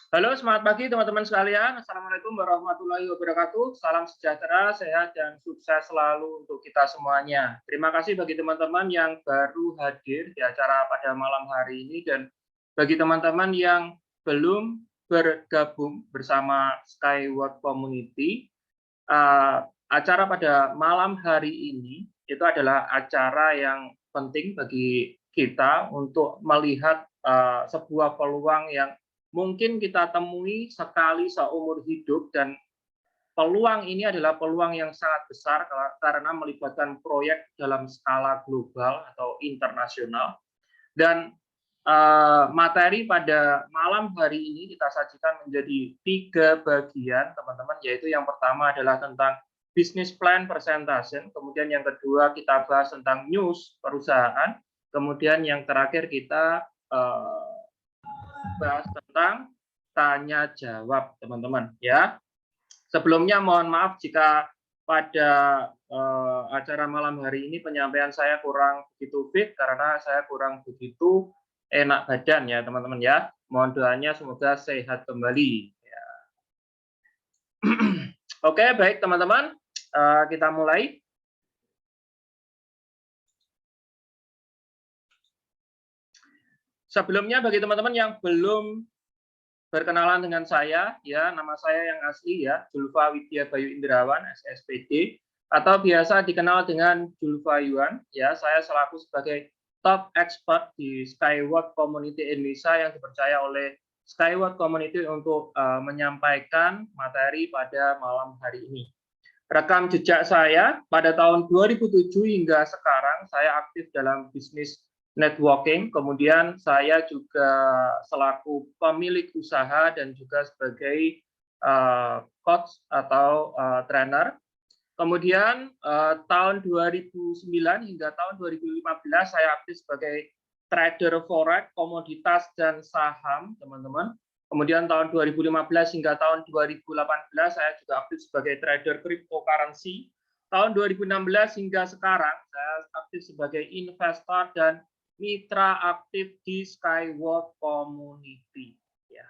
Halo, semangat pagi teman-teman sekalian. Assalamualaikum warahmatullahi wabarakatuh. Salam sejahtera, sehat, dan sukses selalu untuk kita semuanya. Terima kasih bagi teman-teman yang baru hadir di acara pada malam hari ini dan bagi teman-teman yang belum bergabung bersama Skyward Community. Acara pada malam hari ini itu adalah acara yang penting bagi kita untuk melihat sebuah peluang yang mungkin kita temui sekali seumur hidup, dan peluang ini adalah peluang yang sangat besar karena melibatkan proyek dalam skala global atau internasional. Dan materi pada malam hari ini kita sajikan menjadi 3 bagian, teman-teman, yaitu yang pertama adalah tentang business plan presentation, kemudian yang kedua kita bahas tentang news perusahaan, kemudian yang terakhir kita bahas tentang tanya jawab, teman-teman, ya. Sebelumnya mohon maaf jika pada acara malam hari ini penyampaian saya kurang begitu fit karena saya kurang begitu enak badan ya, teman-teman, ya. Mohon doanya semoga sehat kembali. Ya. Oke, baik teman-teman, kita mulai. Sebelumnya bagi teman-teman yang belum berkenalan dengan saya, ya, nama saya yang asli ya, Julfa Widya Bayu Indrawan, SSPD, atau biasa dikenal dengan Julfa Yuan. Ya, saya selaku sebagai top expert di Skyward Community Indonesia yang dipercaya oleh Skyward Community untuk menyampaikan materi pada malam hari ini. Rekam jejak saya pada tahun 2007 hingga sekarang, saya aktif dalam bisnis networking, kemudian saya juga selaku pemilik usaha dan juga sebagai coach atau trainer. Kemudian tahun 2009 hingga tahun 2015 saya aktif sebagai trader forex, komoditas dan saham, teman-teman. Kemudian tahun 2015 hingga tahun 2018 saya juga aktif sebagai trader cryptocurrency. Tahun 2016 hingga sekarang saya aktif sebagai investor dan mitra aktif di Skyward Community. Ya.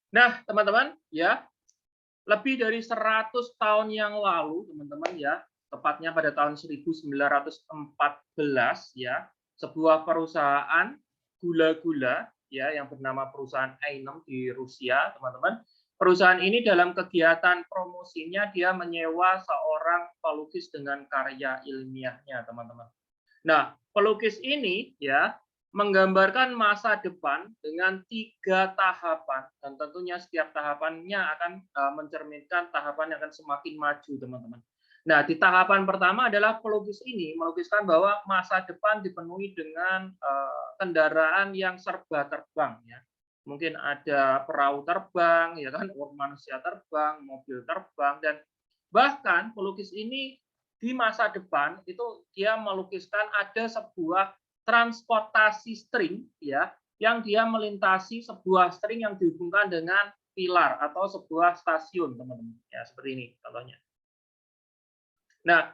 Nah, teman-teman, ya, lebih dari 100 tahun yang lalu, teman-teman, ya, tepatnya pada tahun 1914, ya, sebuah perusahaan gula-gula, ya, yang bernama perusahaan Einem di Rusia, teman-teman. Perusahaan ini dalam kegiatan promosinya dia menyewa seorang pelukis dengan karya ilmiahnya, teman-teman. Nah, pelukis ini ya menggambarkan masa depan dengan 3 tahapan, dan tentunya setiap tahapannya akan mencerminkan tahapan yang akan semakin maju, teman-teman. Nah, di tahapan pertama adalah pelukis ini melukiskan bahwa masa depan dipenuhi dengan kendaraan yang serba terbang, ya. Mungkin ada perahu terbang, ya kan, manusia terbang, mobil terbang, dan bahkan pelukis ini di masa depan itu dia melukiskan ada sebuah transportasi string, ya, yang dia melintasi sebuah string yang dihubungkan dengan pilar atau sebuah stasiun, teman-teman. Ya, seperti ini contohnya. Nah,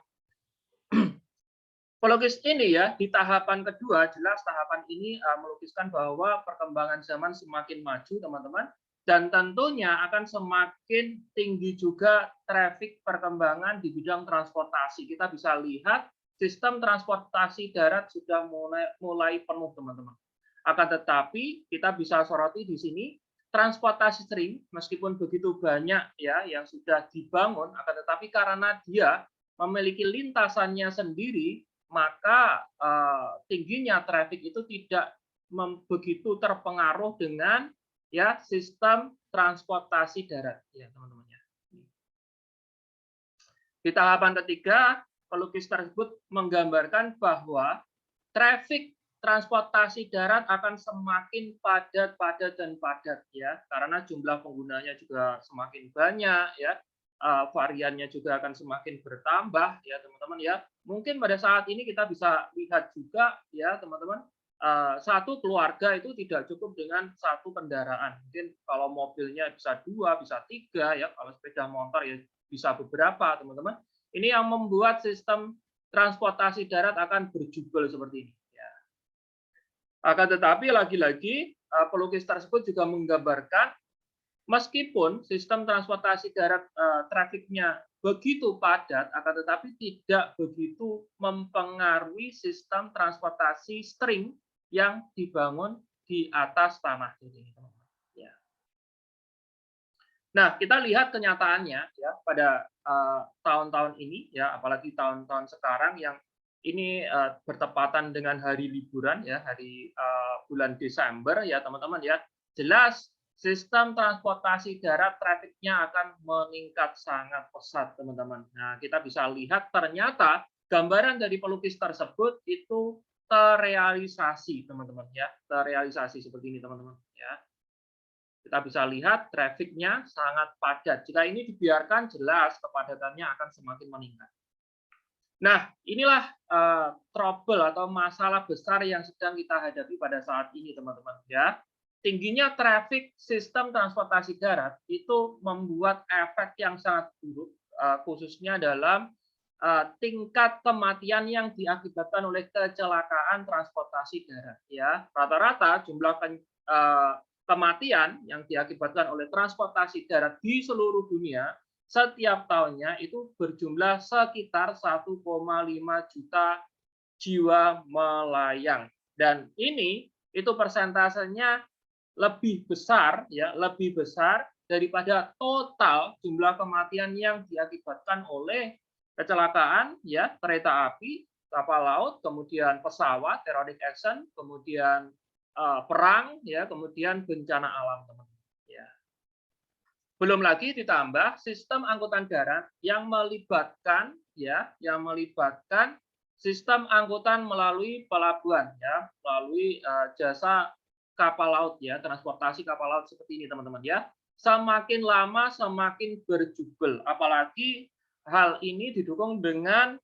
pelukis ini ya di tahapan kedua, jelas tahapan ini melukiskan bahwa perkembangan zaman semakin maju, teman-teman, dan tentunya akan semakin tinggi juga traffic perkembangan di bidang transportasi. Kita bisa lihat sistem transportasi darat sudah mulai penuh, teman-teman. Akan tetapi kita bisa soroti di sini transportasi string meskipun begitu banyak ya yang sudah dibangun, akan tetapi karena dia memiliki lintasannya sendiri, maka tingginya traffic itu tidak begitu terpengaruh dengan ya sistem transportasi darat, ya, teman-teman, ya. Di tahapan ketiga, pelukis tersebut menggambarkan bahwa traffic transportasi darat akan semakin padat, dan padat, ya, karena jumlah penggunanya juga semakin banyak, ya, variannya juga akan semakin bertambah, ya, teman-teman, ya. Mungkin pada saat ini kita bisa lihat juga, ya, teman-teman, satu keluarga itu tidak cukup dengan satu kendaraan. Mungkin kalau mobilnya bisa 2, bisa 3, ya, kalau sepeda motor ya bisa beberapa, teman-teman. Ini yang membuat sistem transportasi darat akan berjubel seperti ini. Akan tetapi lagi-lagi pelukis tersebut juga menggambarkan meskipun sistem transportasi darat trafiknya begitu padat, akan tetapi tidak begitu mempengaruhi sistem transportasi string yang dibangun di atas tanah ini. Ya. Nah, kita lihat kenyataannya ya pada tahun-tahun ini ya, apalagi tahun-tahun sekarang yang ini bertepatan dengan hari liburan ya, hari bulan Desember ya teman-teman ya. Jelas sistem transportasi darat trafiknya akan meningkat sangat pesat teman-teman. Nah, kita bisa lihat ternyata gambaran dari pelukis tersebut itu terrealisasi teman-teman ya, terrealisasi seperti ini teman-teman ya. Kita bisa lihat trafiknya sangat padat. Jika ini dibiarkan jelas kepadatannya akan semakin meningkat. Nah, inilah trouble atau masalah besar yang sedang kita hadapi pada saat ini, teman-teman. Ya, tingginya traffic sistem transportasi darat itu membuat efek yang sangat buruk, khususnya dalam tingkat kematian yang diakibatkan oleh kecelakaan transportasi darat. Ya, rata-rata jumlah kematian yang diakibatkan oleh transportasi darat di seluruh dunia setiap tahunnya itu berjumlah sekitar 1,5 juta jiwa melayang. Dan ini itu persentasenya lebih besar ya, lebih besar daripada total jumlah kematian yang diakibatkan oleh kecelakaan ya, kereta api, kapal laut, kemudian pesawat, terrorist action, kemudian perang ya, kemudian bencana alam, teman-teman. Ya. Belum lagi ditambah sistem angkutan darat yang melibatkan sistem angkutan melalui pelabuhan ya, melalui jasa kapal laut ya, transportasi kapal laut seperti ini teman-teman ya. Semakin lama semakin berjubel, apalagi hal ini didukung dengan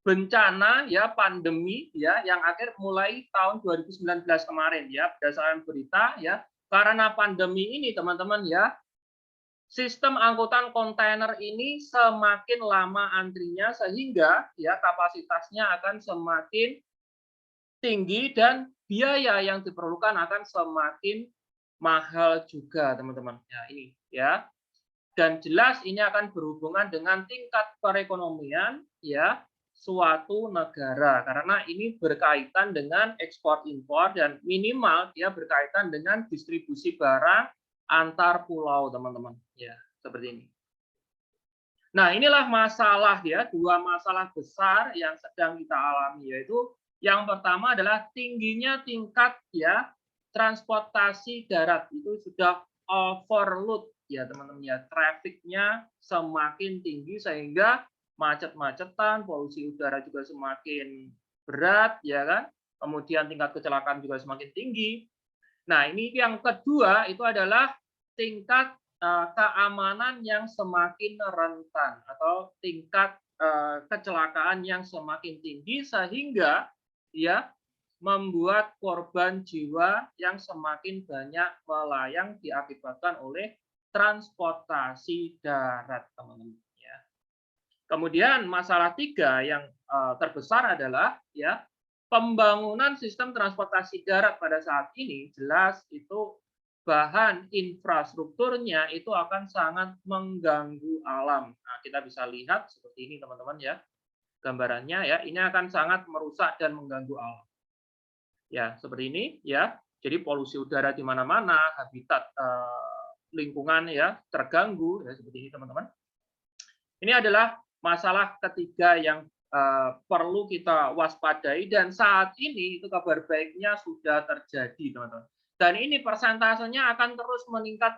bencana ya, pandemi ya, yang akhir mulai tahun 2019 kemarin ya, berdasarkan berita ya. Karena pandemi ini teman-teman ya, sistem angkutan kontainer ini semakin lama antrinya sehingga ya kapasitasnya akan semakin tinggi dan biaya yang diperlukan akan semakin mahal juga teman-teman. Ya, ini ya. Dan jelas ini akan berhubungan dengan tingkat perekonomian ya suatu negara, karena ini berkaitan dengan ekspor impor dan minimal dia berkaitan dengan distribusi barang antar pulau teman-teman ya, seperti ini. Nah, inilah masalah ya, dua masalah besar yang sedang kita alami, yaitu yang pertama adalah tingginya tingkat ya transportasi darat itu sudah overload ya teman-teman ya, trafficnya semakin tinggi sehingga macet-macetan, polusi udara juga semakin berat ya kan, kemudian tingkat kecelakaan juga semakin tinggi. Nah, ini yang kedua itu adalah tingkat keamanan yang semakin rentan atau tingkat kecelakaan yang semakin tinggi sehingga ya membuat korban jiwa yang semakin banyak melayang diakibatkan oleh transportasi darat, teman-teman. Ya. Kemudian masalah tiga yang terbesar adalah ya pembangunan sistem transportasi darat pada saat ini jelas itu bahan infrastrukturnya itu akan sangat mengganggu alam. Nah, kita bisa lihat seperti ini teman-teman ya gambarannya ya, ini akan sangat merusak dan mengganggu alam. Ya, seperti ini ya. Jadi polusi udara di mana-mana, habitat lingkungan ya terganggu ya seperti ini teman-teman. Ini adalah masalah ketiga yang perlu kita waspadai dan saat ini itu kabar baiknya sudah terjadi teman-teman. Dan ini persentasenya akan terus meningkat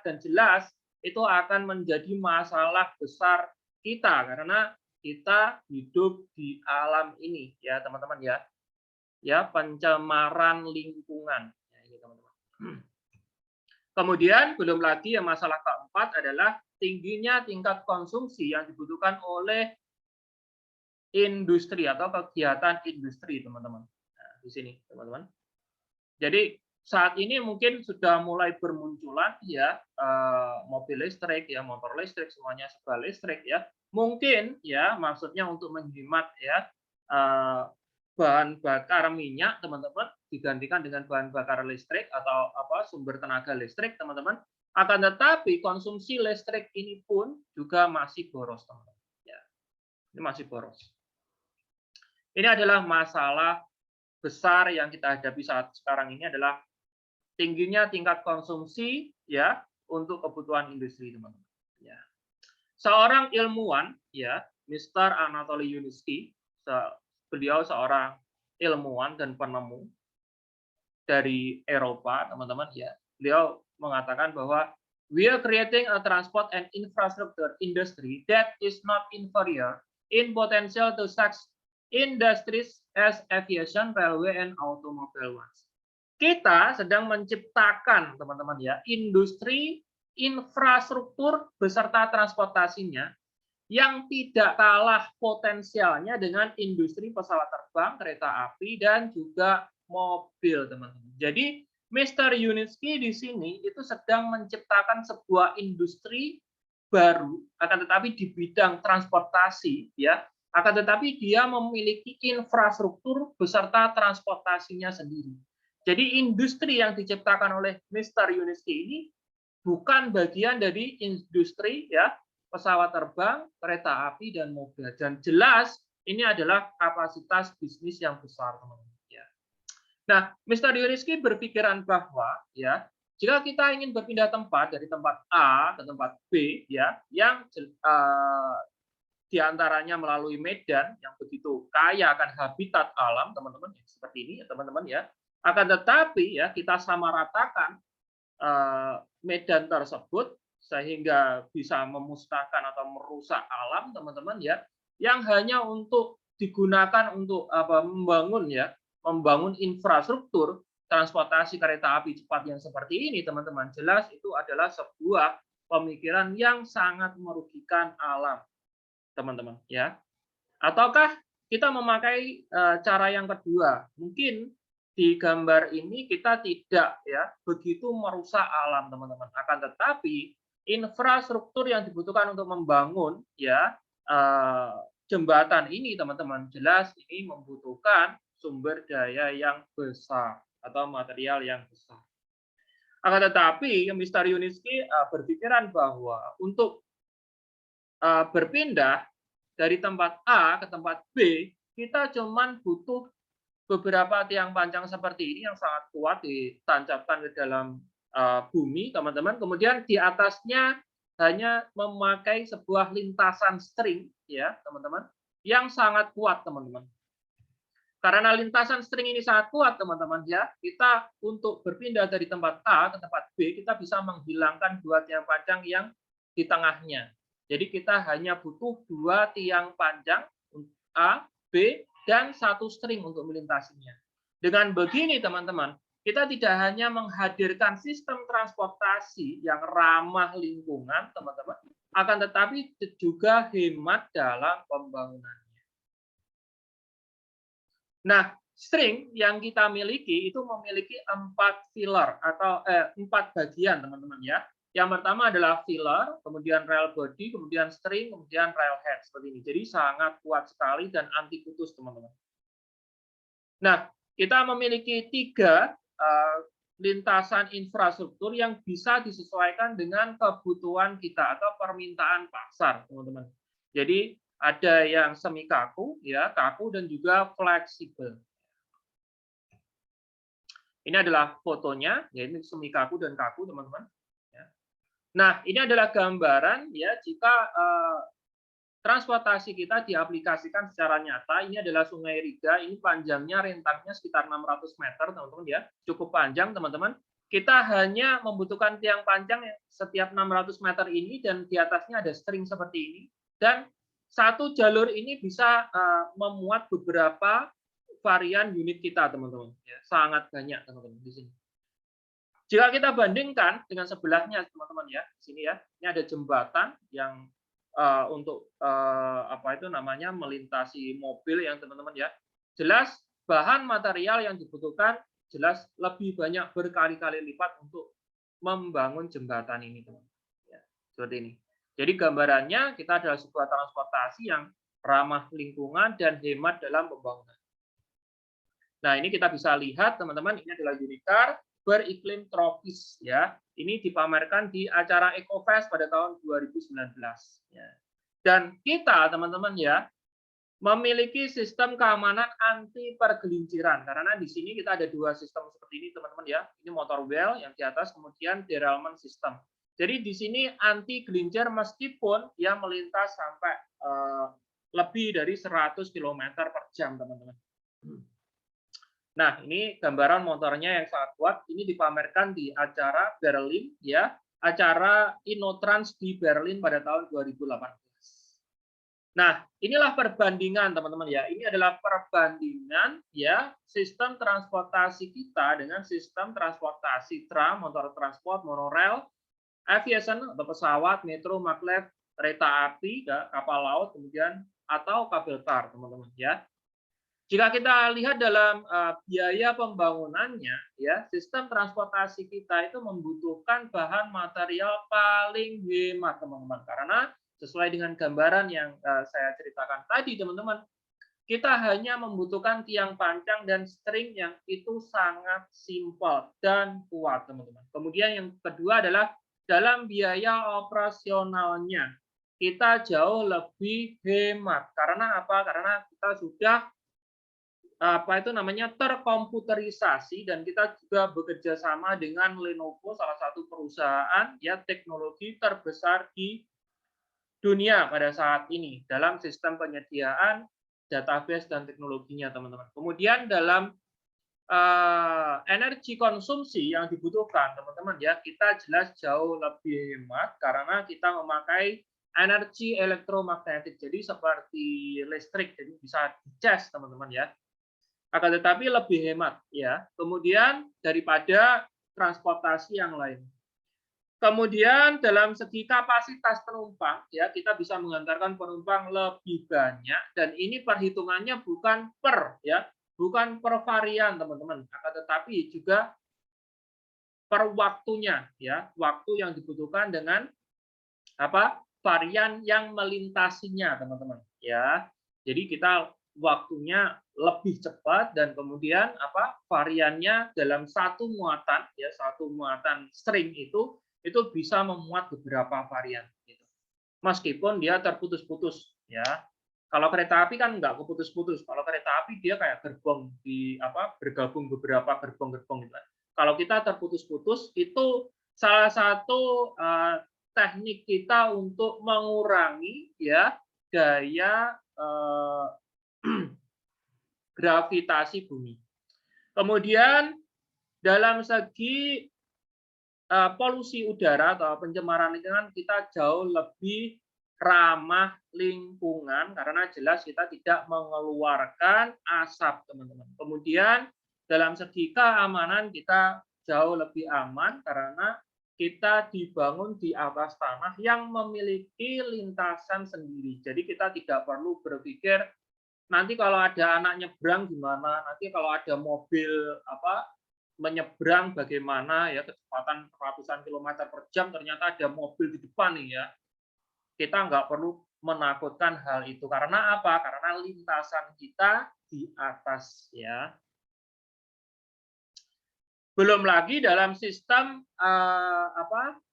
dan jelas itu akan menjadi masalah besar kita karena kita hidup di alam ini ya teman-teman ya. Ya, pencemaran lingkungan. Ya, ini teman-teman. Kemudian belum lagi yang masalah keempat adalah tingginya tingkat konsumsi yang dibutuhkan oleh industri atau kegiatan industri, teman-teman. Nah, di sini, teman-teman. Jadi saat ini mungkin sudah mulai bermunculan ya mobil listrik ya, motor listrik, semuanya serba listrik ya. Mungkin ya maksudnya untuk menghemat ya bahan bakar minyak teman-teman digantikan dengan bahan bakar listrik atau sumber tenaga listrik teman-teman. Akan tetapi konsumsi listrik ini pun juga masih boros teman-teman. Ya, ini masih boros. Ini adalah masalah besar yang kita hadapi saat sekarang ini adalah tingginya tingkat konsumsi ya untuk kebutuhan industri teman-teman. Ya. Seorang ilmuwan ya, Mr. Anatoly Yunitsky, beliau seorang ilmuwan dan penemu dari Eropa teman-teman ya. Beliau mengatakan bahwa we are creating a transport and infrastructure industry that is not inferior in potential to such industries as aviation, railway, and automobile ones. Kita sedang menciptakan teman-teman ya industri infrastruktur beserta transportasinya yang tidak kalah potensialnya dengan industri pesawat terbang, kereta api, dan juga mobil teman-teman. Jadi Mr. Yunitsky di sini itu sedang menciptakan sebuah industri baru, akan tetapi di bidang transportasi ya, akan tetapi dia memiliki infrastruktur beserta transportasinya sendiri. Jadi industri yang diciptakan oleh Mr. Yunitsky ini bukan bagian dari industri ya pesawat terbang, kereta api, dan mobil. Dan jelas ini adalah kapasitas bisnis yang besar teman-teman. Ya. Nah, Mr. Yunitsky berpikiran bahwa ya jika kita ingin berpindah tempat dari tempat A ke tempat B ya yang diantaranya melalui medan yang begitu kaya akan habitat alam teman-teman seperti ini ya teman-teman ya. Akan tetapi ya kita samaratakan medan tersebut sehingga bisa memusnahkan atau merusak alam teman-teman ya yang hanya untuk digunakan untuk membangun infrastruktur transportasi kereta api cepat yang seperti ini teman-teman. Jelas itu adalah sebuah pemikiran yang sangat merugikan alam teman-teman ya. Ataukah kita memakai cara yang kedua? Mungkin di gambar ini kita tidak ya begitu merusak alam teman-teman. Akan tetapi infrastruktur yang dibutuhkan untuk membangun ya jembatan ini teman-teman jelas ini membutuhkan sumber daya yang besar atau material yang besar. Akan tetapi Mr. Yunitsky berpikiran bahwa untuk berpindah dari tempat A ke tempat B kita cuman butuh beberapa tiang panjang seperti ini yang sangat kuat ditancapkan ke dalam bumi, teman-teman. Kemudian di atasnya hanya memakai sebuah lintasan string, ya, teman-teman, yang sangat kuat, teman-teman. Karena lintasan string ini sangat kuat, teman-teman, ya, kita untuk berpindah dari tempat A ke tempat B, kita bisa menghilangkan dua tiang panjang yang di tengahnya. Jadi kita hanya butuh dua tiang panjang A, B, dan satu string untuk melintasinya. Dengan begini, teman-teman, kita tidak hanya menghadirkan sistem transportasi yang ramah lingkungan, teman-teman, akan tetapi juga hemat dalam pembangunannya. Nah, string yang kita miliki itu memiliki 4 pilar atau 4 bagian, teman-teman ya. Yang pertama adalah filler, kemudian rail body, kemudian string, kemudian rail head seperti ini. Jadi sangat kuat sekali dan anti putus, teman-teman. Nah, kita memiliki 3 lintasan infrastruktur yang bisa disesuaikan dengan kebutuhan kita atau permintaan pasar, teman-teman. Jadi ada yang semi kaku, ya, kaku dan juga fleksibel. Ini adalah fotonya, yaitu semi kaku dan kaku, teman-teman. Nah, ini adalah gambaran ya jika transportasi kita diaplikasikan secara nyata. Ini adalah Sungai Riga, ini panjangnya rentangnya sekitar 600 meter, teman-teman ya. Cukup panjang, teman-teman. Kita hanya membutuhkan tiang panjang setiap 600 meter ini dan di atasnya ada string seperti ini. Dan satu jalur ini bisa memuat beberapa varian unit kita, teman-teman. Ya, sangat banyak, teman-teman, di sini. Jika kita bandingkan dengan sebelahnya, teman-teman ya, di sini ya, ini ada jembatan yang untuk melintasi mobil yang teman-teman ya. Jelas bahan material yang dibutuhkan jelas lebih banyak berkali-kali lipat untuk membangun jembatan ini, teman-teman. Ya, seperti ini. Jadi gambarannya kita adalah sebuah transportasi yang ramah lingkungan dan hemat dalam pembangunan. Nah, ini kita bisa lihat, teman-teman, ini adalah Unicar beriklim tropis, ya. Ini dipamerkan di acara EcoFest pada tahun 2019. Ya. Dan kita, teman-teman, ya, memiliki sistem keamanan anti pergelinciran, karena di sini kita ada dua sistem seperti ini, teman-teman, ya. Ini motor well yang di atas, kemudian derailment system. Jadi di sini anti gelincir meskipun dia melintas sampai lebih dari 100 km per jam, teman-teman. Nah, ini gambaran motornya yang sangat kuat. Ini dipamerkan di acara Berlin, ya, acara Innotrans di Berlin pada tahun 2018. Nah, inilah perbandingan, teman-teman, ya. Ini adalah perbandingan, ya, sistem transportasi kita dengan sistem transportasi tram, motor transport, monorail, aviation atau pesawat, metro, maglev, kereta api, ya, kapal laut, kemudian atau kabel car, teman-teman, ya. Jika kita lihat dalam biaya pembangunannya, ya, sistem transportasi kita itu membutuhkan bahan material paling hemat, teman-teman, karena sesuai dengan gambaran yang saya ceritakan tadi, teman-teman, kita hanya membutuhkan tiang pancang dan string yang itu sangat simpel dan kuat, teman-teman. Kemudian yang kedua adalah dalam biaya operasionalnya kita jauh lebih hemat. Karena apa? Karena kita sudah terkomputerisasi dan kita juga bekerja sama dengan Lenovo, salah satu perusahaan ya teknologi terbesar di dunia pada saat ini dalam sistem penyediaan database dan teknologinya, teman-teman. Kemudian dalam energi konsumsi yang dibutuhkan, teman-teman, ya, kita jelas jauh lebih hemat karena kita memakai energi elektromagnetik, jadi seperti listrik, jadi bisa dicas, teman-teman, ya. Akan tetapi lebih hemat, ya. Kemudian daripada transportasi yang lain. Kemudian dalam segi kapasitas penumpang, ya, kita bisa mengantarkan penumpang lebih banyak dan ini perhitungannya bukan per, ya, bukan per varian, teman-teman, akan tetapi juga per waktunya, ya, waktu yang dibutuhkan dengan varian yang melintasinya, teman-teman, ya. Jadi kita waktunya lebih cepat dan kemudian variannya dalam satu muatan, ya, satu muatan string itu bisa memuat beberapa varian, gitu. Meskipun dia terputus-putus, ya. Kalau kereta api kan nggak keputus-putus. Kalau kereta api dia kayak gerbong bergabung beberapa gerbong-gerbong gitu. Kalau kita terputus-putus itu salah satu teknik kita untuk mengurangi, ya, daya gravitasi bumi. Kemudian dalam segi polusi udara atau pencemaran lingkungan kita jauh lebih ramah lingkungan karena jelas kita tidak mengeluarkan asap, teman-teman. Kemudian dalam segi keamanan kita jauh lebih aman karena kita dibangun di atas tanah yang memiliki lintasan sendiri. Jadi kita tidak perlu berpikir nanti kalau ada anak nyebrang gimana, nanti kalau ada mobil menyeberang bagaimana, ya, kecepatan ratusan kilometer per jam ternyata ada mobil di depan nih, ya. Kita nggak perlu menakutkan hal itu karena apa? Karena lintasan kita di atas, ya. Belum lagi dalam sistem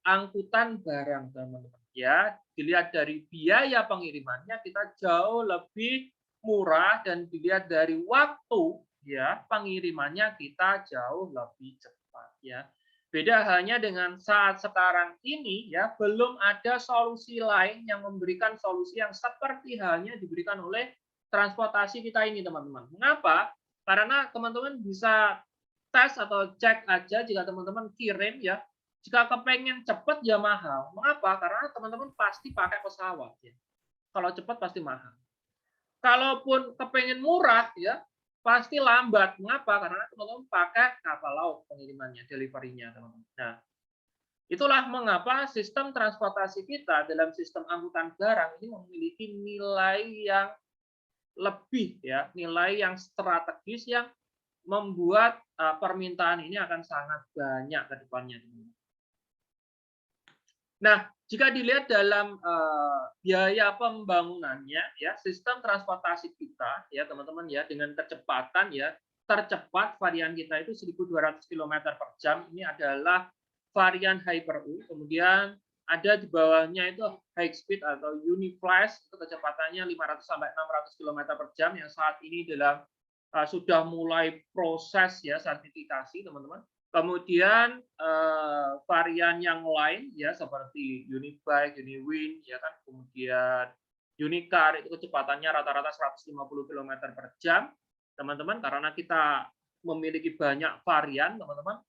angkutan barang, teman-teman, ya. Dilihat dari biaya pengirimannya kita jauh lebih murah dan dilihat dari waktu, ya, pengirimannya kita jauh lebih cepat, ya. Beda hanya dengan saat sekarang ini, ya, belum ada solusi lain yang memberikan solusi yang seperti halnya diberikan oleh transportasi kita ini, teman-teman. Mengapa? Karena teman-teman bisa tes atau cek aja jika teman-teman kirim, ya. Jika kepengen cepat ya mahal. Mengapa? Karena teman-teman pasti pakai pesawat, ya. Kalau cepat pasti mahal. Kalaupun kepengen murah, ya, pasti lambat. Mengapa? Karena teman-teman pakai kapal laut pengirimannya, delivery-nya, teman-teman. Nah, itulah mengapa sistem transportasi kita dalam sistem angkutan barang ini memiliki nilai yang lebih, ya, nilai yang strategis yang membuat permintaan ini akan sangat banyak ke depannya. Nah, jika dilihat dalam biaya pembangunannya, ya sistem transportasi kita, ya teman-teman ya, dengan kecepatan ya tercepat varian kita itu 1.200 km per jam. Ini adalah varian Hyper-U. Kemudian ada di bawahnya itu high speed atau Uniflash, itu kecepatannya 500 sampai 600 km per jam yang saat ini dalam sudah mulai proses ya sertifikasi, teman-teman. Kemudian varian yang lain ya seperti Unibike, Uniwin ya kan, kemudian Unicar itu kecepatannya rata-rata 150 km per jam, teman-teman. Karena kita memiliki banyak varian, teman-teman,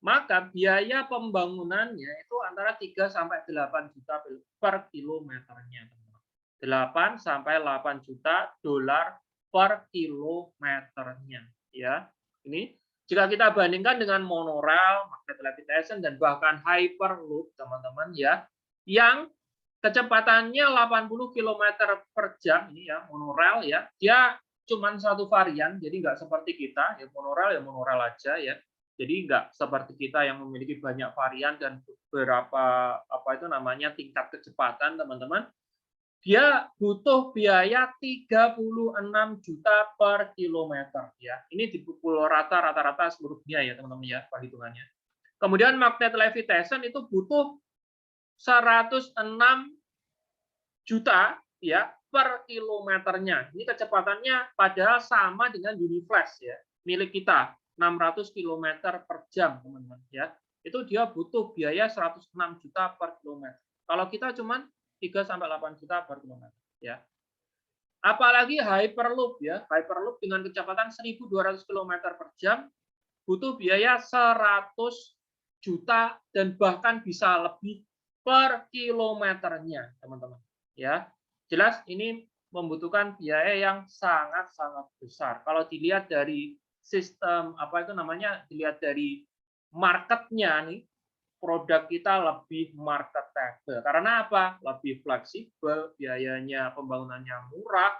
maka biaya pembangunannya itu antara 3 sampai 8 juta per kilometernya, teman-teman. 8 sampai 8 juta dolar per kilometernya ya. Ini jika kita bandingkan dengan monorail, magnet levitation, dan bahkan hyperloop, teman-teman ya, yang kecepatannya 80 km per jam, ini ya monorail ya, dia cuma satu varian, jadi nggak seperti kita, ya monorail aja ya. Jadi nggak seperti kita yang memiliki banyak varian dan beberapa tingkat kecepatan, teman-teman. Dia butuh biaya 36 juta per kilometer ya. Ini dipukul rata-rata seluruh dunia ya, teman-teman ya, perhitungannya. Kemudian magnet levitation itu butuh 106 juta ya per kilometernya. Ini kecepatannya padahal sama dengan Uniflash ya, milik kita, 600 km per jam, teman-teman ya. Itu dia butuh biaya 106 juta per kilometer. Kalau kita cuman 3 sampai 8 juta per kilometer ya. Apalagi hyperloop ya. Hyperloop dengan kecepatan 1.200 km per jam butuh biaya 100 juta dan bahkan bisa lebih per kilometernya, teman-teman. Ya. Jelas ini membutuhkan biaya yang sangat-sangat besar. Kalau dilihat dari sistem dilihat dari marketnya nih, produk kita lebih marketable. Karena apa? Lebih fleksibel, biayanya pembangunannya murah,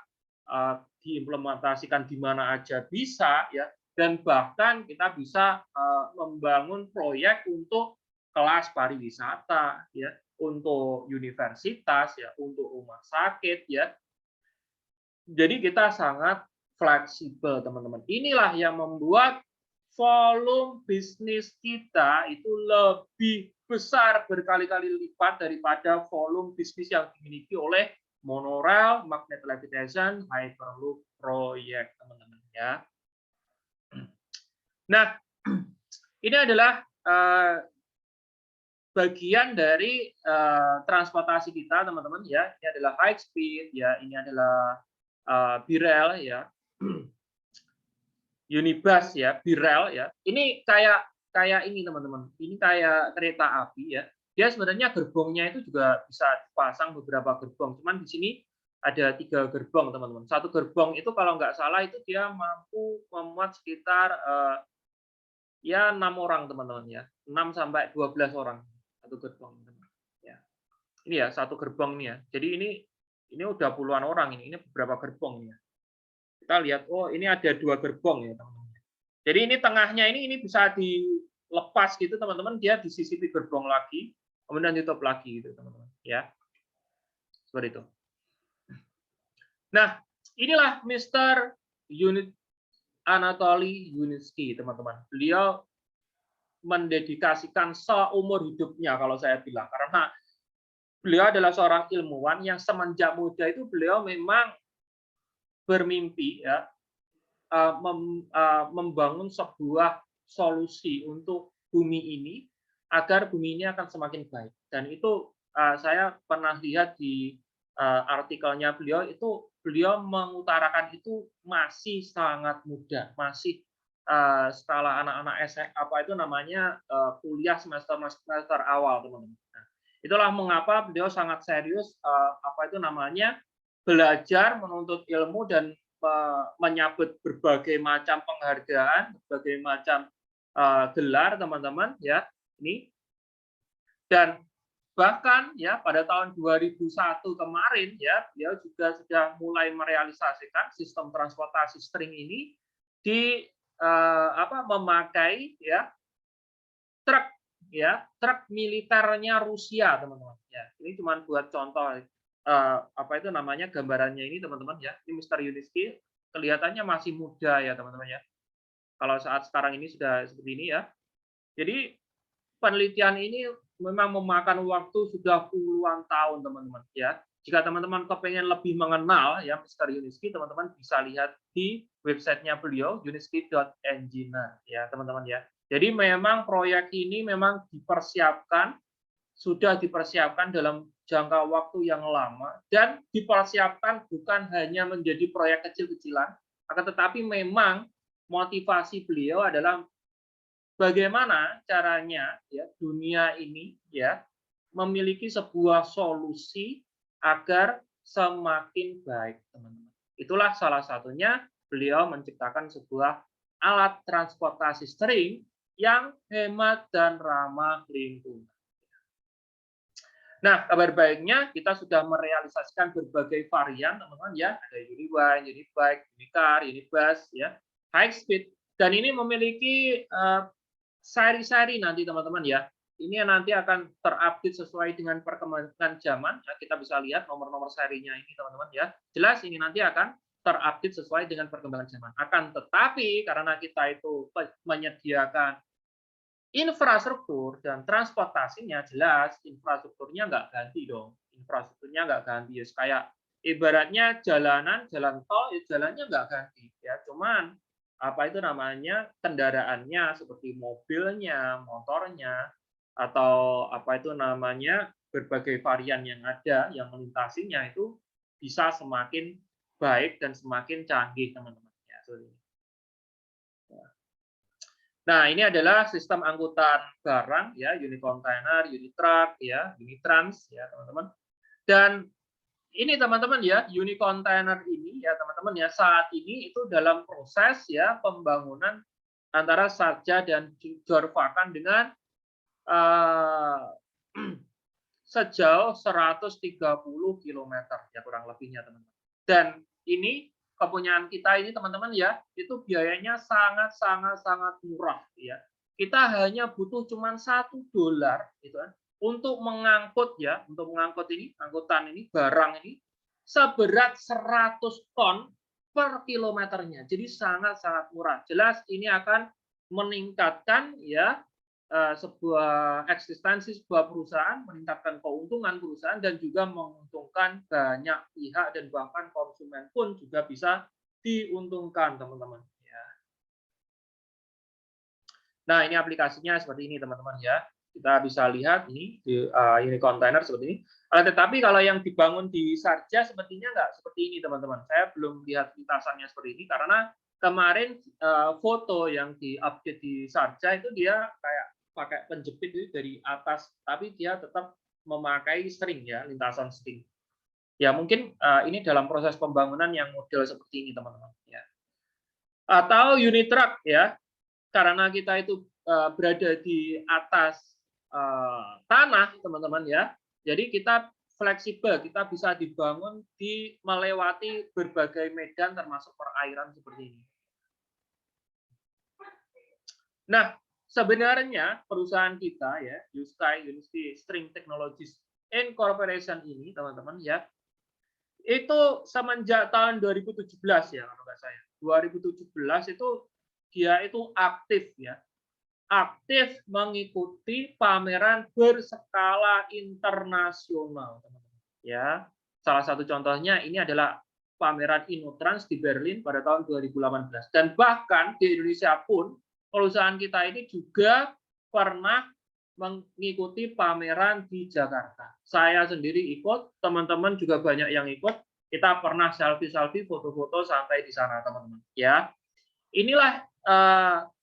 diimplementasikan di mana aja bisa, ya, dan bahkan kita bisa membangun proyek untuk kelas pariwisata, ya, untuk universitas, ya, untuk rumah sakit, ya. Jadi kita sangat fleksibel, teman-teman. Inilah yang membuat volume bisnis kita itu lebih besar berkali-kali lipat daripada volume bisnis yang dimiliki oleh monorail, magnet levitation, hyperloop proyek, teman-teman ya. Nah, ini adalah bagian dari transportasi kita, teman-teman ya. Ini adalah high speed ya, ini adalah BeRail ya. Unibus ya, BeRail ya. Ini kayak ini, teman-teman. Ini kayak kereta api ya. Dia sebenarnya gerbongnya itu juga bisa dipasang beberapa gerbong. Cuman di sini ada 3 gerbong, teman-teman. Satu gerbong itu kalau nggak salah itu dia mampu memuat sekitar ya 6 orang, teman-teman ya. 6 sampai 12 orang satu gerbong, teman-teman. Ya. Ini ya satu gerbong ini ya. Jadi ini udah puluhan orang ini beberapa gerbong ya. Kita lihat, oh ini ada 2 gerbong ya, teman-teman. Jadi ini tengahnya ini bisa dilepas gitu, teman-teman. Dia disisipi gerbong lagi, kemudian ditutup lagi gitu, teman-teman. Ya, seperti itu. Nah, inilah Mr. Anatoly Yunitsky, teman-teman. Beliau mendedikasikan seumur hidupnya kalau saya bilang, karena beliau adalah seorang ilmuwan yang semenjak muda itu beliau memang bermimpi ya membangun sebuah solusi untuk bumi ini agar bumi ini akan semakin baik. Dan itu saya pernah lihat di artikelnya beliau, itu beliau mengutarakan itu masih sangat muda, masih skala anak-anak kuliah semester awal, teman-teman. Nah, itulah mengapa beliau sangat serius belajar, menuntut ilmu, dan menyabet berbagai macam penghargaan, berbagai macam gelar, teman-teman ya. Ini dan bahkan ya pada tahun 2001 kemarin ya, beliau juga sudah mulai merealisasikan sistem transportasi string ini di memakai ya truk militernya Rusia, teman-teman. Ya, ini cuma buat contoh gambarannya ini, teman-teman ya. Ini Mr. Yuniski kelihatannya masih muda ya, teman-teman ya. Kalau saat sekarang ini sudah seperti ini ya. Jadi penelitian ini memang memakan waktu sudah puluhan tahun, teman-teman ya. Jika teman-teman kepengen lebih mengenal ya Mr. Yuniski, teman-teman bisa lihat di websitenya beliau, yuniski.engineer ya, teman-teman ya. Jadi memang proyek ini memang sudah dipersiapkan dalam jangka waktu yang lama, dan dipersiapkan bukan hanya menjadi proyek kecil-kecilan, akan tetapi memang motivasi beliau adalah bagaimana caranya ya dunia ini ya memiliki sebuah solusi agar semakin baik, teman-teman. Itulah salah satunya beliau menciptakan sebuah alat transportasi string yang hemat dan ramah lingkungan. Nah, kabar baiknya kita sudah merealisasikan berbagai varian, teman-teman ya. Ada Uniwine, Unibike, Unicar, Unibus, ya, high speed. Dan ini memiliki seri-seri nanti, teman-teman ya. Ini nanti akan terupdate sesuai dengan perkembangan zaman. Ya, kita bisa lihat nomor-nomor serinya ini, teman-teman ya. Jelas ini nanti akan terupdate sesuai dengan perkembangan zaman. Akan tetapi karena kita itu menyediakan infrastruktur dan transportasinya, jelas infrastrukturnya nggak ganti dong. Infrastrukturnya nggak ganti ya, kayak ibaratnya jalan tol ya jalannya nggak ganti ya, cuman kendaraannya seperti mobilnya, motornya, atau berbagai varian yang ada yang melintasinya itu bisa semakin baik dan semakin canggih, teman-teman ya. Nah, ini adalah sistem angkutan barang ya, Unicontainer, Unitruck ya, Unitrans ya, teman-teman. Dan ini teman-teman ya, Unicontainer ini ya, teman-teman ya, saat ini itu dalam proses ya pembangunan antara Sharjah dan Jorfakan dengan sejauh 130 km ya kurang lebihnya, teman-teman. Dan ini kepunyaan kita ini, teman-teman ya, itu biayanya sangat murah ya. Kita hanya butuh cuma $1 gitu kan untuk mengangkut ya, angkutan ini, barang ini seberat 100 ton per kilometernya. Jadi sangat murah. Jelas ini akan meningkatkan ya sebuah eksistensi sebuah perusahaan, meningkatkan keuntungan perusahaan, dan juga menguntungkan banyak pihak, dan bahkan konsumen pun juga bisa diuntungkan, teman-teman ya. Nah, ini aplikasinya seperti ini, teman-teman ya. Kita bisa lihat ini di Unicontainer seperti ini. Tetapi kalau yang dibangun di Sharjah sepertinya nggak seperti ini, teman-teman. Saya belum lihat lintasannya seperti ini karena kemarin foto yang diupdate di Sharjah itu dia kayak pakai penjepit itu dari atas, tapi dia tetap memakai string ya, lintasan string. Ya mungkin ini dalam proses pembangunan yang model seperti ini, teman-teman ya. Atau unit truck ya, karena kita itu berada di atas tanah, teman-teman ya. Jadi kita fleksibel, kita bisa dibangun melewati berbagai medan termasuk perairan seperti ini. Nah, sebenarnya perusahaan kita ya, Yuniski String Technologies Incorporation ini, teman-teman ya, itu semenjak tahun 2017 ya, kalau nggak saya. 2017 itu dia itu aktif ya, aktif mengikuti pameran berskala internasional, teman-teman ya. Salah satu contohnya ini adalah pameran InnoTrans di Berlin pada tahun 2018, dan bahkan di Indonesia pun perusahaan kita ini juga pernah mengikuti pameran di Jakarta. Saya sendiri ikut, teman-teman juga banyak yang ikut. Kita pernah selfie-selfie, foto-foto sampai di sana, teman-teman ya. Inilah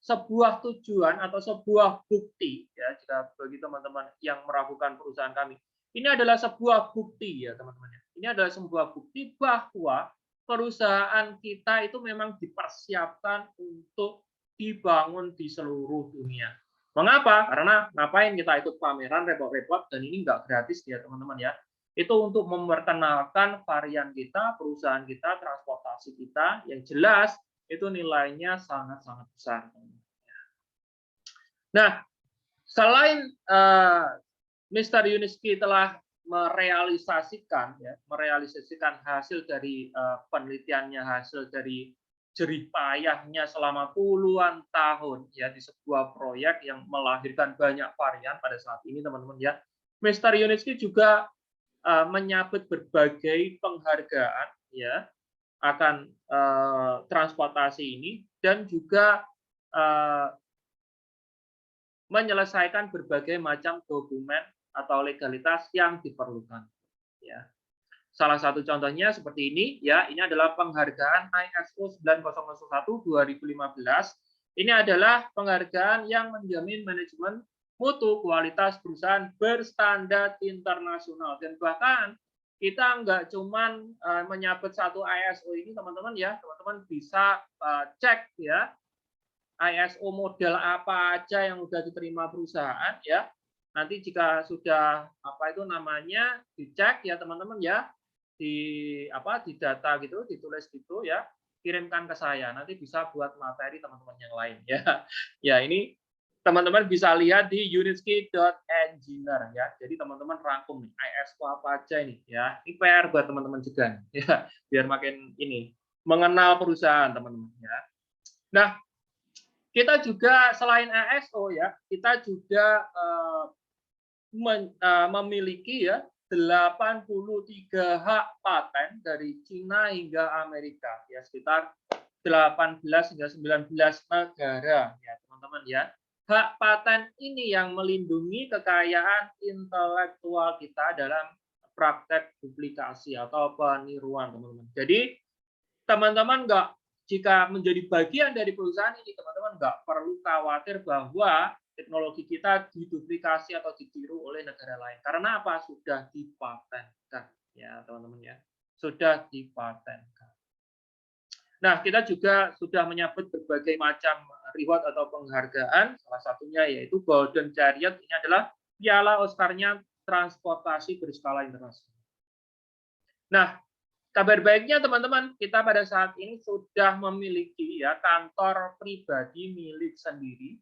sebuah tujuan atau sebuah bukti ya, jika bagi teman-teman yang meragukan perusahaan kami. Ini adalah sebuah bukti ya, teman-teman. Ini adalah sebuah bukti bahwa perusahaan kita itu memang dipersiapkan untuk dibangun di seluruh dunia. Mengapa? Karena ngapain kita ikut pameran repot-repot, dan ini nggak gratis ya, teman-teman ya. Itu untuk memperkenalkan varian kita, perusahaan kita, transportasi kita yang jelas itu nilainya sangat-sangat besar. Nah, selain Mr. Yuniski telah merealisasikan hasil dari penelitiannya, hasil dari jerih payahnya selama puluhan tahun ya di sebuah proyek yang melahirkan banyak varian pada saat ini, teman-teman ya. Mr. Yuniski juga menyabet berbagai penghargaan ya akan transportasi ini dan juga menyelesaikan berbagai macam dokumen atau legalitas yang diperlukan. Ya. Salah satu contohnya seperti ini, ya, ini adalah penghargaan ISO 9001 2015. Ini adalah penghargaan yang menjamin manajemen mutu kualitas perusahaan berstandar internasional. Dan bahkan kita nggak cuman menyabet satu ISO ini, teman-teman ya, teman-teman bisa cek ya ISO model apa aja yang sudah diterima perusahaan ya. Nanti jika sudah dicek ya teman-teman ya di data gitu, ditulis gitu ya, kirimkan ke saya. Nanti bisa buat materi teman-teman yang lain ya. Ya, ini teman-teman bisa lihat di unitski.engineer ya. Jadi teman-teman rangkum nih ISO apa aja ini ya. Ini PR buat teman-teman juga ya, biar makin ini mengenal perusahaan teman-teman ya. Nah, kita juga selain ISO ya, kita juga memiliki ya 83 hak paten dari Cina hingga Amerika ya, sekitar 18 hingga 19 negara ya teman-teman ya. Hak paten ini yang melindungi kekayaan intelektual kita dalam praktek duplikasi atau peniruan teman-teman. Jadi teman-teman jika menjadi bagian dari perusahaan ini, teman-teman nggak perlu khawatir bahwa teknologi kita diduplikasi atau ditiru oleh negara lain. Karena apa? Sudah dipatenkan, ya teman-teman ya. Sudah dipatenkan. Nah, kita juga sudah menyabet berbagai macam reward atau penghargaan. Salah satunya yaitu Golden Chariot. Ini adalah piala Oscar-nya transportasi berskala internasional. Nah, kabar baiknya teman-teman, kita pada saat ini sudah memiliki ya kantor pribadi milik sendiri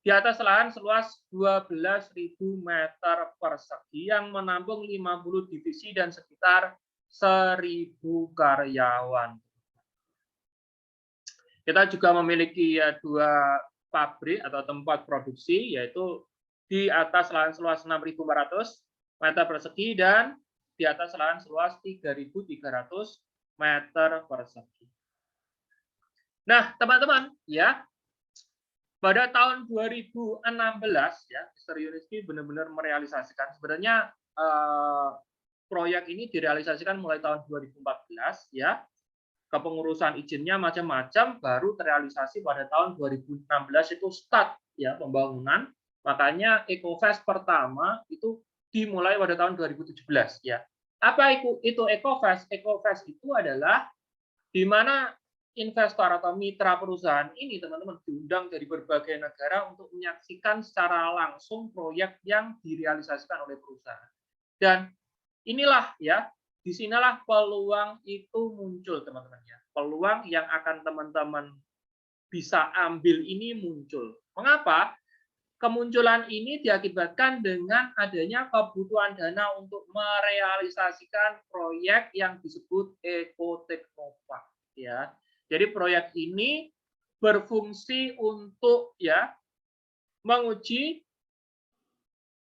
di atas lahan seluas 12.000 meter persegi yang menampung 50 divisi dan sekitar 1.000 karyawan. Kita juga memiliki ya 2 pabrik atau tempat produksi, yaitu di atas lahan seluas 6.400 meter persegi dan di atas lahan seluas 3.300 meter persegi. Nah, teman-teman, ya, pada tahun 2016 ya, Mr. Yuniski benar-benar merealisasikan. Sebenarnya proyek ini direalisasikan mulai tahun 2014 ya. Kepengurusan izinnya macam-macam, baru terrealisasi pada tahun 2016 itu start ya pembangunan. Makanya EcoFest pertama itu dimulai pada tahun 2017 ya. Apa itu EcoFest? EcoFest itu adalah di mana investor atau mitra perusahaan ini teman-teman diundang dari berbagai negara untuk menyaksikan secara langsung proyek yang direalisasikan oleh perusahaan. Dan inilah ya, disinilah peluang itu muncul teman-teman ya. Peluang yang akan teman-teman bisa ambil ini muncul. Mengapa? Kemunculan ini diakibatkan dengan adanya kebutuhan dana untuk merealisasikan proyek yang disebut Ekoteknopark ya. Jadi proyek ini berfungsi untuk ya menguji,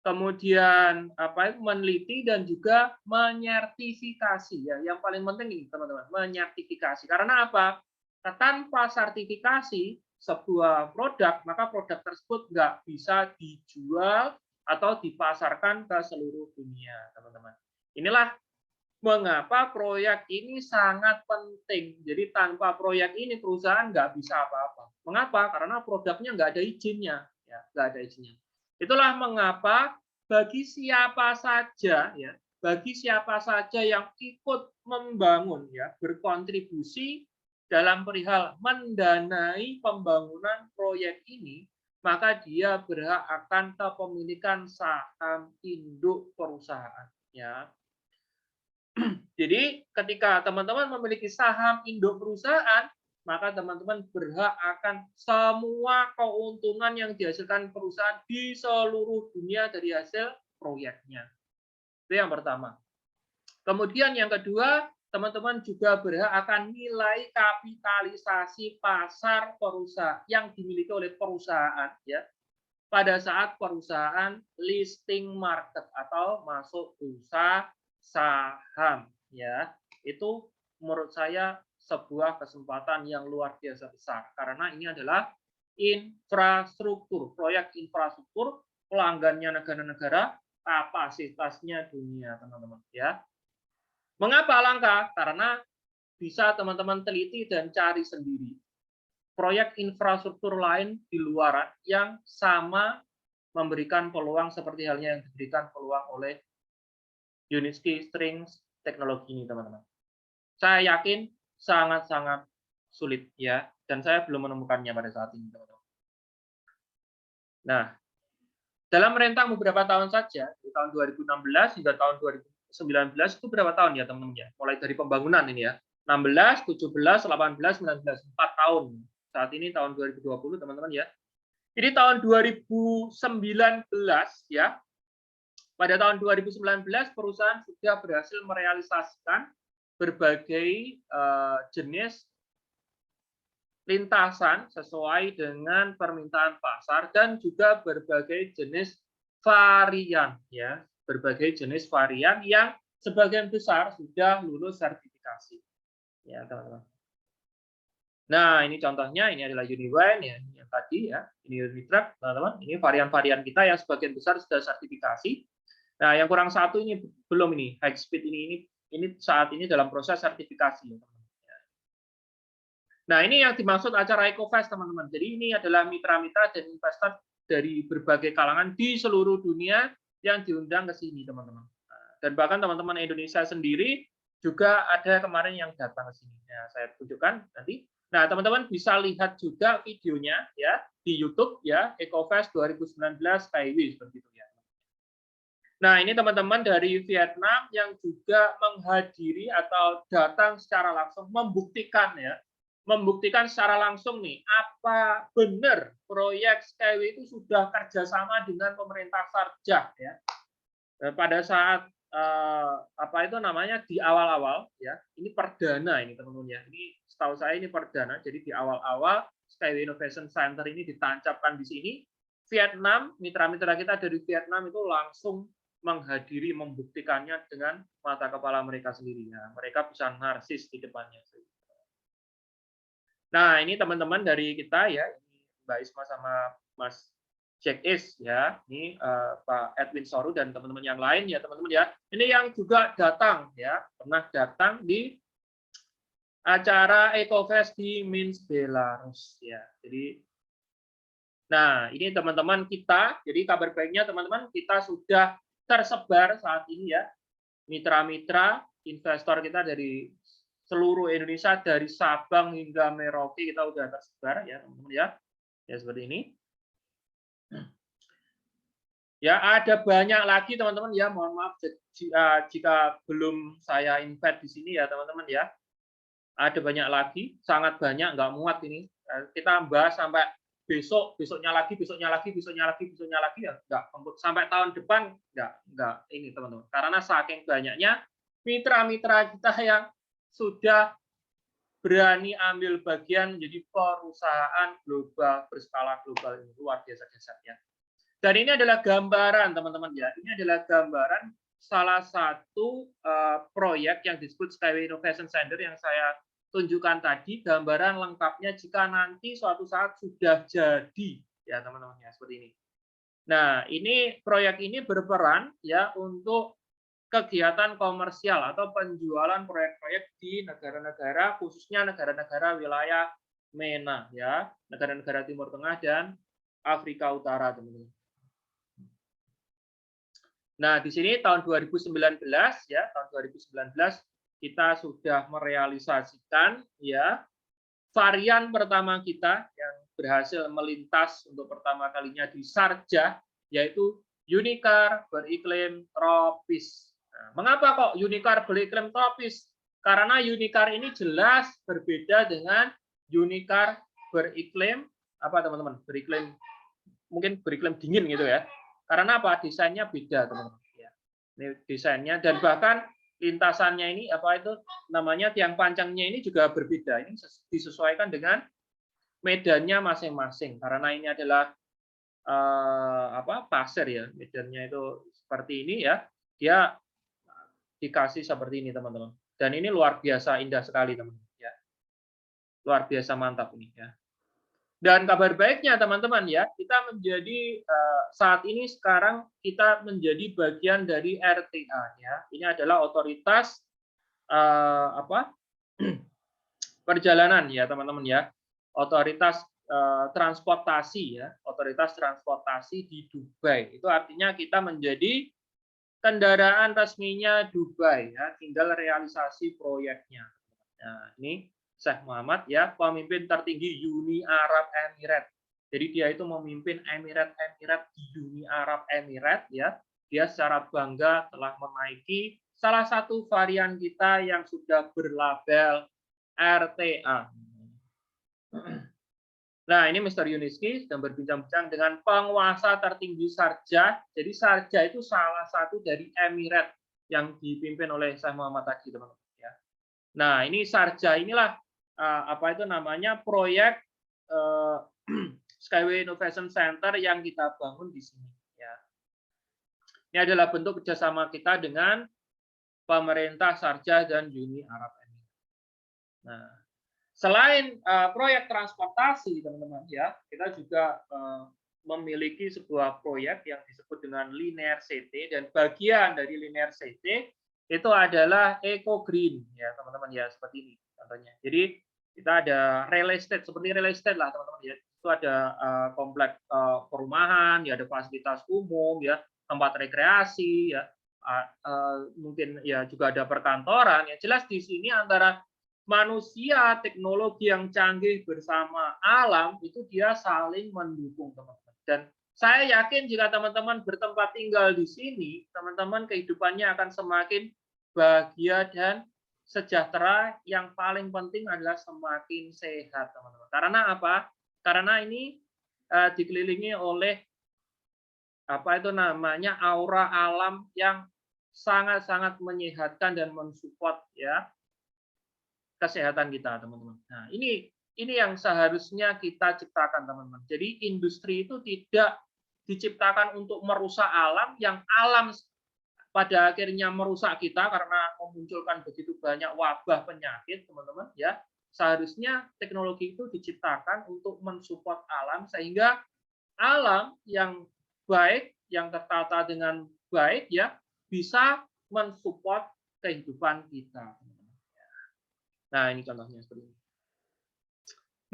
kemudian meneliti dan juga menyertifikasi ya. Yang paling penting ini teman-teman, menyertifikasi. Karena apa? Tanpa sertifikasi sebuah produk, maka produk tersebut nggak bisa dijual atau dipasarkan ke seluruh dunia, teman-teman. Inilah mengapa proyek ini sangat penting. Jadi tanpa proyek ini perusahaan nggak bisa apa-apa. Mengapa? Karena produknya nggak ada izinnya, ya, nggak ada izinnya. Itulah mengapa bagi siapa saja, ya, bagi siapa saja yang ikut membangun, ya, berkontribusi dalam perihal mendanai pembangunan proyek ini, maka dia berhak akan kepemilikan saham induk perusahaan. Ya. Jadi ketika teman-teman memiliki saham induk perusahaan, maka teman-teman berhak akan semua keuntungan yang dihasilkan perusahaan di seluruh dunia dari hasil proyeknya. Itu yang pertama. Kemudian yang kedua, teman-teman juga berhak akan nilai kapitalisasi pasar perusahaan yang dimiliki oleh perusahaan ya pada saat perusahaan listing market atau masuk bursa saham ya. Itu menurut saya sebuah kesempatan yang luar biasa besar karena ini adalah infrastruktur, proyek infrastruktur, pelanggannya negara-negara, kapasitasnya dunia, teman-teman ya. Mengapa langka? Karena bisa teman-teman teliti dan cari sendiri. Proyek infrastruktur lain di luar yang sama memberikan peluang seperti halnya yang diberikan peluang oleh Uniski Strings teknologi ini, teman-teman. Saya yakin sangat-sangat sulit ya, dan saya belum menemukannya pada saat ini, teman-teman. Nah, dalam rentang beberapa tahun saja, di tahun 2016 hingga tahun 2019 itu berapa tahun ya, teman-teman ya? Mulai dari pembangunan ini ya. 16, 17, 18, 19, 4 tahun. Saat ini tahun 2020, teman-teman ya. Jadi tahun 2019 ya, pada tahun 2019 perusahaan sudah berhasil merealisasikan berbagai jenis lintasan sesuai dengan permintaan pasar dan juga berbagai jenis varian ya, berbagai jenis varian yang sebagian besar sudah lulus sertifikasi. Ya, teman-teman. Nah, ini contohnya, ini adalah Uniwine ya, ini yang tadi ya, ini Unitrack, teman-teman. Ini varian-varian kita yang sebagian besar sudah sertifikasi. Nah, yang kurang satu ini belum ini, high speed ini saat ini dalam proses sertifikasi. Nah, ini yang dimaksud acara EcoFest, teman-teman. Jadi ini adalah mitra-mitra dan investor dari berbagai kalangan di seluruh dunia yang diundang ke sini, teman-teman. Dan bahkan teman-teman Indonesia sendiri juga ada kemarin yang datang ke sini. Nah, saya tunjukkan nanti. Nah, teman-teman bisa lihat juga videonya ya di YouTube ya, EcoFest 2019 Skyway seperti itu ya. Nah, ini teman-teman dari Vietnam yang juga menghadiri atau datang secara langsung membuktikan ya, membuktikan secara langsung nih apa benar proyek Skyway itu sudah kerjasama dengan pemerintah Sharjah ya. Pada saat apa itu namanya di awal-awal ya, ini perdana ini teman-teman ya, ini setahu saya ini perdana, jadi di awal-awal Skyway Innovation Center ini ditancapkan di sini, Vietnam, mitra-mitra kita dari Vietnam itu langsung menghadiri, membuktikannya dengan mata kepala mereka sendiri ya, mereka bisa narsis di depannya. Nah, ini teman-teman dari kita ya, ini Mbak Isma sama Mas Jack Is ya, ini Pak Edwin Soru dan teman-teman yang lain ya teman-teman ya. Ini yang juga datang ya, pernah datang di acara EcoFest di Minsk, Belarus ya. Jadi, nah ini teman-teman kita. Jadi kabar baiknya teman-teman kita sudah tersebar saat ini ya, mitra-mitra investor kita dari seluruh Indonesia dari Sabang hingga Merauke kita udah tersebar ya teman-teman ya. Ya seperti ini. Ya, ada banyak lagi teman-teman ya. Mohon maaf jika belum saya invite di sini ya teman-teman ya. Ada banyak lagi, sangat banyak, nggak muat ini. Kita bahas sampai besok, besoknya lagi, besoknya lagi, besoknya lagi, besoknya lagi ya nggak sampai tahun depan nggak ini teman-teman. Karena saking banyaknya mitra-mitra kita yang sudah berani ambil bagian menjadi perusahaan global berskala global ini luar biasa ya. Dan ini adalah gambaran teman-teman ya. Ini adalah gambaran salah satu proyek yang disebut Skyway Innovation Center yang saya tunjukkan tadi. Gambaran lengkapnya jika nanti suatu saat sudah jadi ya teman-teman ya seperti ini. Nah ini proyek ini berperan ya untuk kegiatan komersial atau penjualan proyek-proyek di negara-negara khususnya negara-negara wilayah MENA ya, negara-negara Timur Tengah dan Afrika Utara teman-teman. Nah, di sini tahun 2019 ya, tahun 2019 kita sudah merealisasikan ya varian pertama kita yang berhasil melintas untuk pertama kalinya di Sharjah yaitu Unicar beriklim tropis. Nah, mengapa kok Unicar beriklim tropis? Karena Unicar ini jelas berbeda dengan Unicar beriklim apa teman-teman? Beriklim mungkin beriklim dingin gitu ya. Karena apa? Desainnya beda teman-teman. Ya. Ini desainnya dan bahkan lintasannya ini apa itu namanya tiang pancangnya ini juga berbeda. Ini disesuaikan dengan medannya masing-masing. Karena ini adalah pasir ya, medannya itu seperti ini ya. Dia dikasih seperti ini teman-teman. Dan ini luar biasa indah sekali teman-teman ya. Luar biasa mantap ini ya. Dan kabar baiknya teman-teman ya, kita menjadi saat ini sekarang kita menjadi bagian dari RTA ya. Ini adalah otoritas perjalanan ya teman-teman ya. Otoritas transportasi ya, otoritas transportasi di Dubai. Itu artinya kita menjadi kendaraan resminya Dubai ya, tinggal realisasi proyeknya. Nah, ini Syekh Muhammad ya, pemimpin tertinggi Uni Arab Emirates. Jadi dia itu memimpin Emirat di Uni Arab Emirates ya. Dia secara bangga telah menaiki salah satu varian kita yang sudah berlabel RTA. Nah, ini Mr. Yuniski sedang berbincang-bincang dengan penguasa tertinggi Sharjah. Jadi Sharjah itu salah satu dari Emirat yang dipimpin oleh Syekh Muhammad tadi, teman-teman ya. Nah, ini Sharjah inilah proyek Skyway Innovation Center yang kita bangun di sini ya. Ini adalah bentuk kerjasama kita dengan pemerintah Sharjah dan Uni Arab Emirates. Nah, selain proyek transportasi teman-teman ya, kita juga memiliki sebuah proyek yang disebut dengan Linear CT, dan bagian dari Linear CT itu adalah Eco Green ya teman-teman ya, seperti ini contohnya. Jadi kita ada real estate, seperti real estate lah teman-teman ya. Itu ada kompleks perumahan, ya ada fasilitas umum ya, tempat rekreasi ya, mungkin ya juga ada perkantoran. Ya jelas di sini antara manusia, teknologi yang canggih bersama alam itu dia saling mendukung teman-teman. Dan saya yakin jika teman-teman bertempat tinggal di sini, teman-teman kehidupannya akan semakin bahagia dan sejahtera. Yang paling penting adalah semakin sehat teman-teman. Karena apa? Karena ini dikelilingi oleh aura alam yang sangat-sangat menyehatkan dan mensupport ya kesehatan kita teman-teman. Nah, ini yang seharusnya kita ciptakan teman-teman. Jadi industri itu tidak diciptakan untuk merusak alam, yang alam pada akhirnya merusak kita karena memunculkan begitu banyak wabah penyakit teman-teman ya. Seharusnya teknologi itu diciptakan untuk mensupport alam, sehingga alam yang baik, yang tertata dengan baik ya, bisa mensupport kehidupan kita. Nah, ini contohnya seperti ini.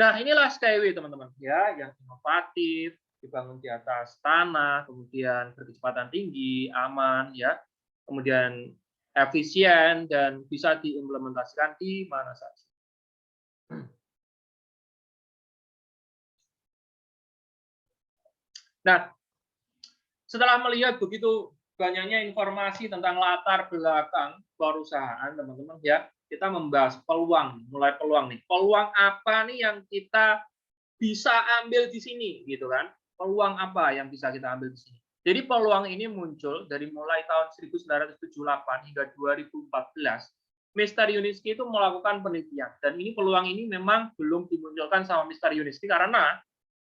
Nah, inilah Skyway teman-teman ya, yang inovatif, dibangun di atas tanah, kemudian berkecepatan tinggi, aman ya, kemudian efisien dan bisa diimplementasikan di mana saja. Nah, setelah melihat begitu banyaknya informasi tentang latar belakang perusahaan teman-teman ya, kita membahas peluang, mulai peluang nih. Peluang apa nih yang kita bisa ambil di sini gitu kan? Peluang apa yang bisa kita ambil di sini? Jadi peluang ini muncul dari mulai tahun 1978 hingga 2014. Mr. Yuniski itu melakukan penelitian, dan ini peluang ini memang belum dimunculkan sama Mr. Yuniski karena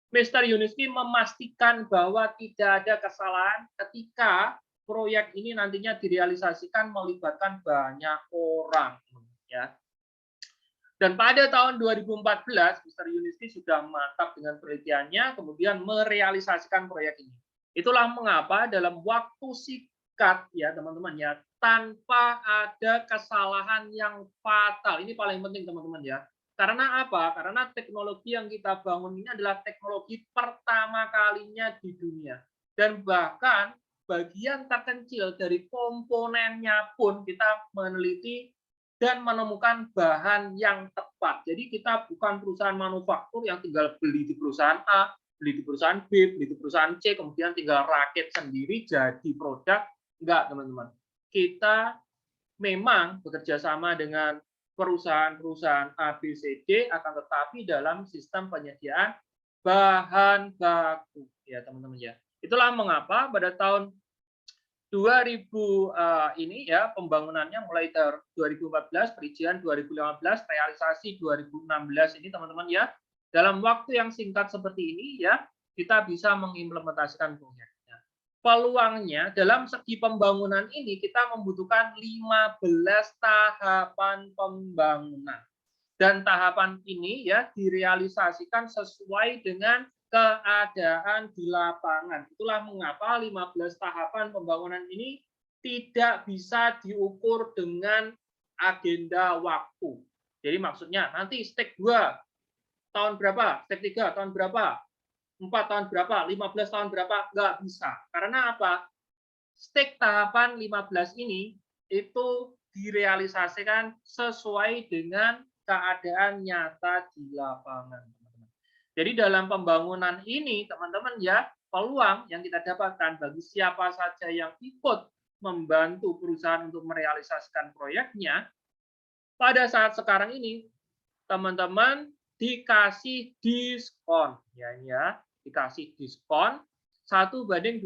Mr. Yuniski memastikan bahwa tidak ada kesalahan ketika proyek ini nantinya direalisasikan melibatkan banyak orang ya. Dan pada tahun 2014 Mr. Yuniski sudah mantap dengan penelitiannya, kemudian merealisasikan proyek ini. Itulah mengapa dalam waktu singkat ya teman-teman ya, tanpa ada kesalahan yang fatal. Ini paling penting teman-teman ya. Karena apa? Karena teknologi yang kita bangun ini adalah teknologi pertama kalinya di dunia. Dan bahkan bagian terkecil dari komponennya pun kita meneliti dan menemukan bahan yang tepat. Jadi kita bukan perusahaan manufaktur yang tinggal beli di perusahaan A, beli di perusahaan B, beli di perusahaan C, kemudian tinggal rakit sendiri jadi produk. Enggak, teman-teman. Kita memang bekerja sama dengan perusahaan-perusahaan A, B, C, D, akan tetapi dalam sistem penyediaan bahan baku, ya teman-teman ya. Itulah mengapa pada tahun 2000 ini ya pembangunannya mulai dari 2014, perizinan 2015, realisasi 2016 ini teman-teman ya. Dalam waktu yang singkat seperti ini ya, kita bisa mengimplementasikan proyeknya. Peluangnya dalam segi pembangunan ini kita membutuhkan 15 tahapan pembangunan. Dan tahapan ini ya direalisasikan sesuai dengan keadaan di lapangan. Itulah mengapa 15 tahapan pembangunan ini tidak bisa diukur dengan agenda waktu. Jadi maksudnya nanti step 2 tahun berapa, step 3 tahun berapa, 4 tahun berapa, 15 tahun berapa, nggak bisa. Karena apa? Step tahapan 15 ini itu direalisasikan sesuai dengan keadaan nyata di lapangan. Jadi dalam pembangunan ini, teman-teman ya, peluang yang kita dapatkan bagi siapa saja yang ikut membantu perusahaan untuk merealisasikan proyeknya, pada saat sekarang ini, teman-teman dikasih diskon. Ya, dikasih diskon 1:21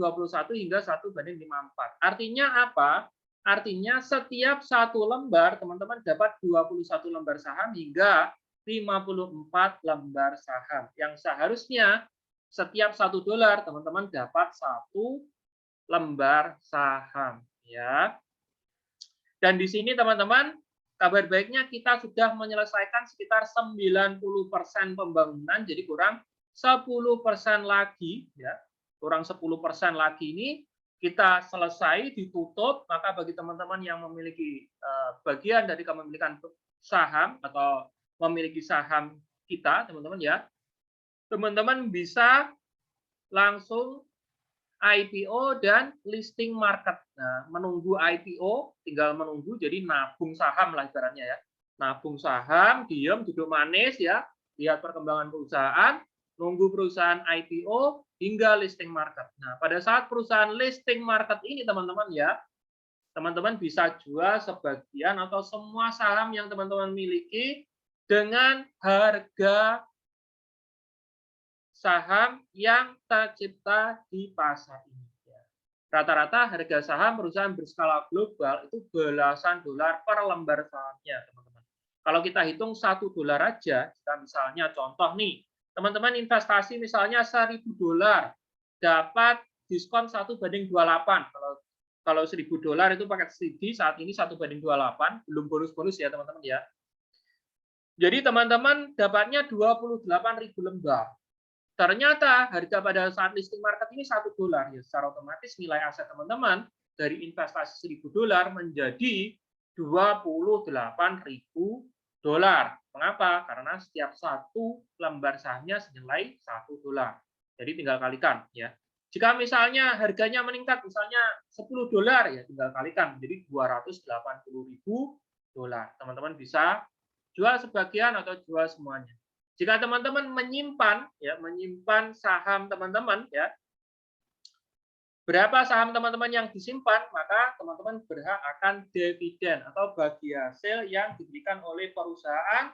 hingga 1:54. Artinya apa? Artinya setiap satu lembar, teman-teman dapat 21 lembar saham hingga 54 lembar saham. Yang seharusnya setiap $1, teman-teman dapat 1 lembar saham. Ya. Dan di sini, teman-teman, kabar baiknya kita sudah menyelesaikan sekitar 90% pembangunan, jadi kurang 10% lagi, ya, kurang 10% lagi ini kita selesai ditutup. Maka bagi teman-teman yang memiliki bagian dari kepemilikan saham atau memiliki saham kita, teman-teman ya, teman-teman bisa langsung IPO dan listing market. Nah, menunggu IPO, tinggal menunggu, jadi nabung saham lah ibaratnya ya. Nabung saham, diam, duduk manis ya, lihat perkembangan perusahaan, nunggu perusahaan IPO hingga listing market. Nah, pada saat perusahaan listing market ini teman-teman ya, teman-teman bisa jual sebagian atau semua saham yang teman-teman miliki dengan harga saham yang tercipta di pasar ini. Rata-rata harga saham perusahaan berskala global itu belasan dolar per lembar sahamnya, teman-teman. Kalau kita hitung $1 aja, kita misalnya contoh nih, teman-teman investasi misalnya $1.000, dapat diskon 1:28. Kalau $1.000 itu paket CD saat ini 1:28, belum bonus-bonus ya teman-teman ya. Jadi teman-teman dapatnya 28.000 lembar. Ternyata harga pada saat listing market ini $1, ya secara otomatis nilai aset teman-teman dari investasi $1.000 menjadi $28.000. Mengapa? Karena setiap satu lembar sahamnya senilai $1. Jadi tinggal kalikan ya. Jika misalnya harganya meningkat misalnya $10 ya tinggal kalikan menjadi $280.000. Teman-teman bisa jual sebagian atau jual semuanya. Jika teman-teman menyimpan saham teman-teman ya, berapa saham teman-teman yang disimpan, maka teman-teman berhak akan dividen atau bagi hasil yang diberikan oleh perusahaan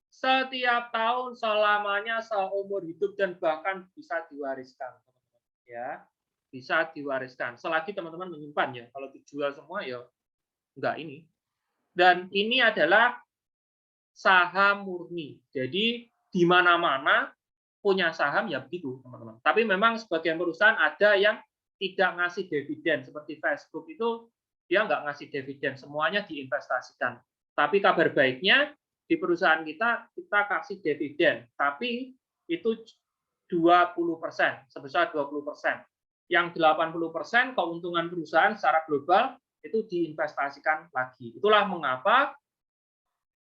setiap tahun selamanya seumur hidup dan bahkan bisa diwariskan, teman-teman ya. Bisa diwariskan selagi teman-teman menyimpan ya. Kalau dijual semua ya enggak ini. Dan ini adalah saham murni. Jadi di mana-mana punya saham ya begitu, teman-teman. Tapi memang sebagian perusahaan ada yang tidak ngasih dividen. Seperti Facebook itu dia nggak ngasih dividen, semuanya diinvestasikan. Tapi kabar baiknya di perusahaan kita kasih dividen, tapi itu 20%, sebesar 20%. Yang 80% keuntungan perusahaan secara global itu diinvestasikan lagi. Itulah mengapa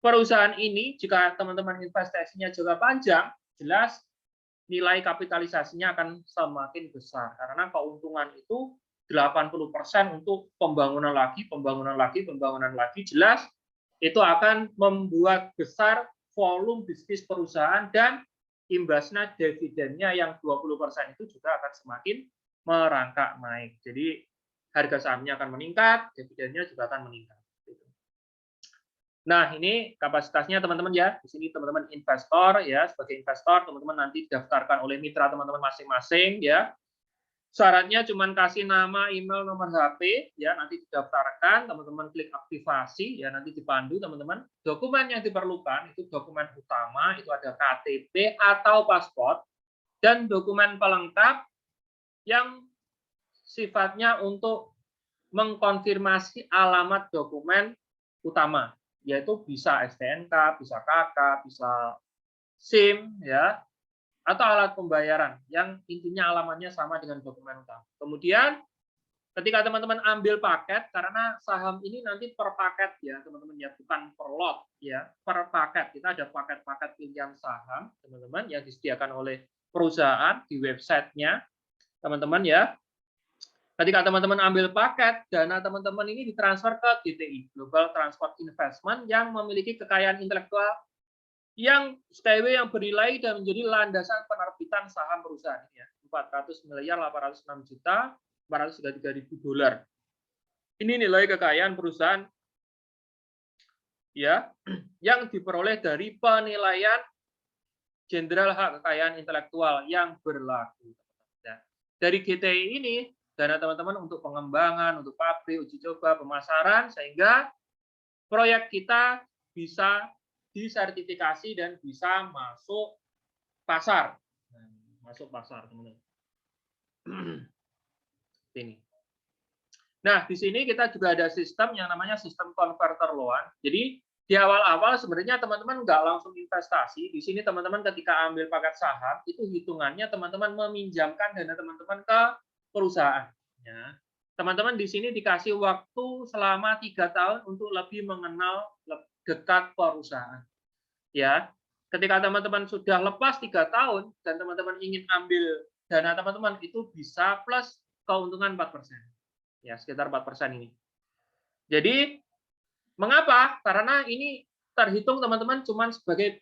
perusahaan ini, jika teman-teman investasinya jangka panjang, jelas nilai kapitalisasinya akan semakin besar. Karena keuntungan itu 80% untuk pembangunan lagi, jelas itu akan membuat besar volume bisnis perusahaan dan imbasnya dividennya yang 20% itu juga akan semakin merangkak naik. Jadi harga sahamnya akan meningkat, dividennya juga akan meningkat. Nah, ini kapasitasnya teman-teman ya. Di sini teman-teman investor ya, sebagai investor teman-teman nanti didaftarkan oleh mitra teman-teman masing-masing ya. Syaratnya cuma kasih nama, email, nomor HP ya, nanti didaftarkan, teman-teman klik aktivasi ya, nanti dipandu teman-teman. Dokumen yang diperlukan itu dokumen utama itu ada KTP atau paspor dan dokumen pelengkap yang sifatnya untuk mengkonfirmasi alamat dokumen utama, yaitu bisa STNK, bisa KK, bisa SIM ya, atau alat pembayaran yang intinya alamatnya sama dengan dokumen utama. Kemudian ketika teman-teman ambil paket, karena saham ini nanti per paket ya teman-teman ya, bukan per lot ya, per paket. Kita ada paket-paket pilihan saham teman-teman yang disediakan oleh perusahaan di websitenya teman-teman ya. Ketika teman-teman ambil paket, dana teman-teman ini ditransfer ke GTI, Global Transport Investment, yang memiliki kekayaan intelektual yang SKW yang bernilai dan menjadi landasan penerbitan saham perusahaan ya, 400.806.433.000 dolar. Ini nilai kekayaan perusahaan ya yang diperoleh dari penilaian jenderal hak kekayaan intelektual yang berlaku. Nah, dari GTI ini dana teman-teman untuk pengembangan, untuk pabrik, uji coba, pemasaran, sehingga proyek kita bisa disertifikasi dan bisa masuk pasar. Masuk pasar, teman-teman. Ini. Nah, di sini kita juga ada sistem yang namanya sistem converter loan. Jadi di awal-awal sebenarnya teman-teman nggak langsung investasi. Di sini teman-teman ketika ambil paket saham, itu hitungannya teman-teman meminjamkan dana teman-teman ke perusahaan. Ya. Teman-teman di sini dikasih waktu selama 3 tahun untuk lebih mengenal dekat perusahaan. Ya, ketika teman-teman sudah lepas 3 tahun dan teman-teman ingin ambil dana teman-teman, itu bisa plus keuntungan 4%. Ya, sekitar 4% ini. Jadi, mengapa? Karena ini terhitung teman-teman cuma sebagai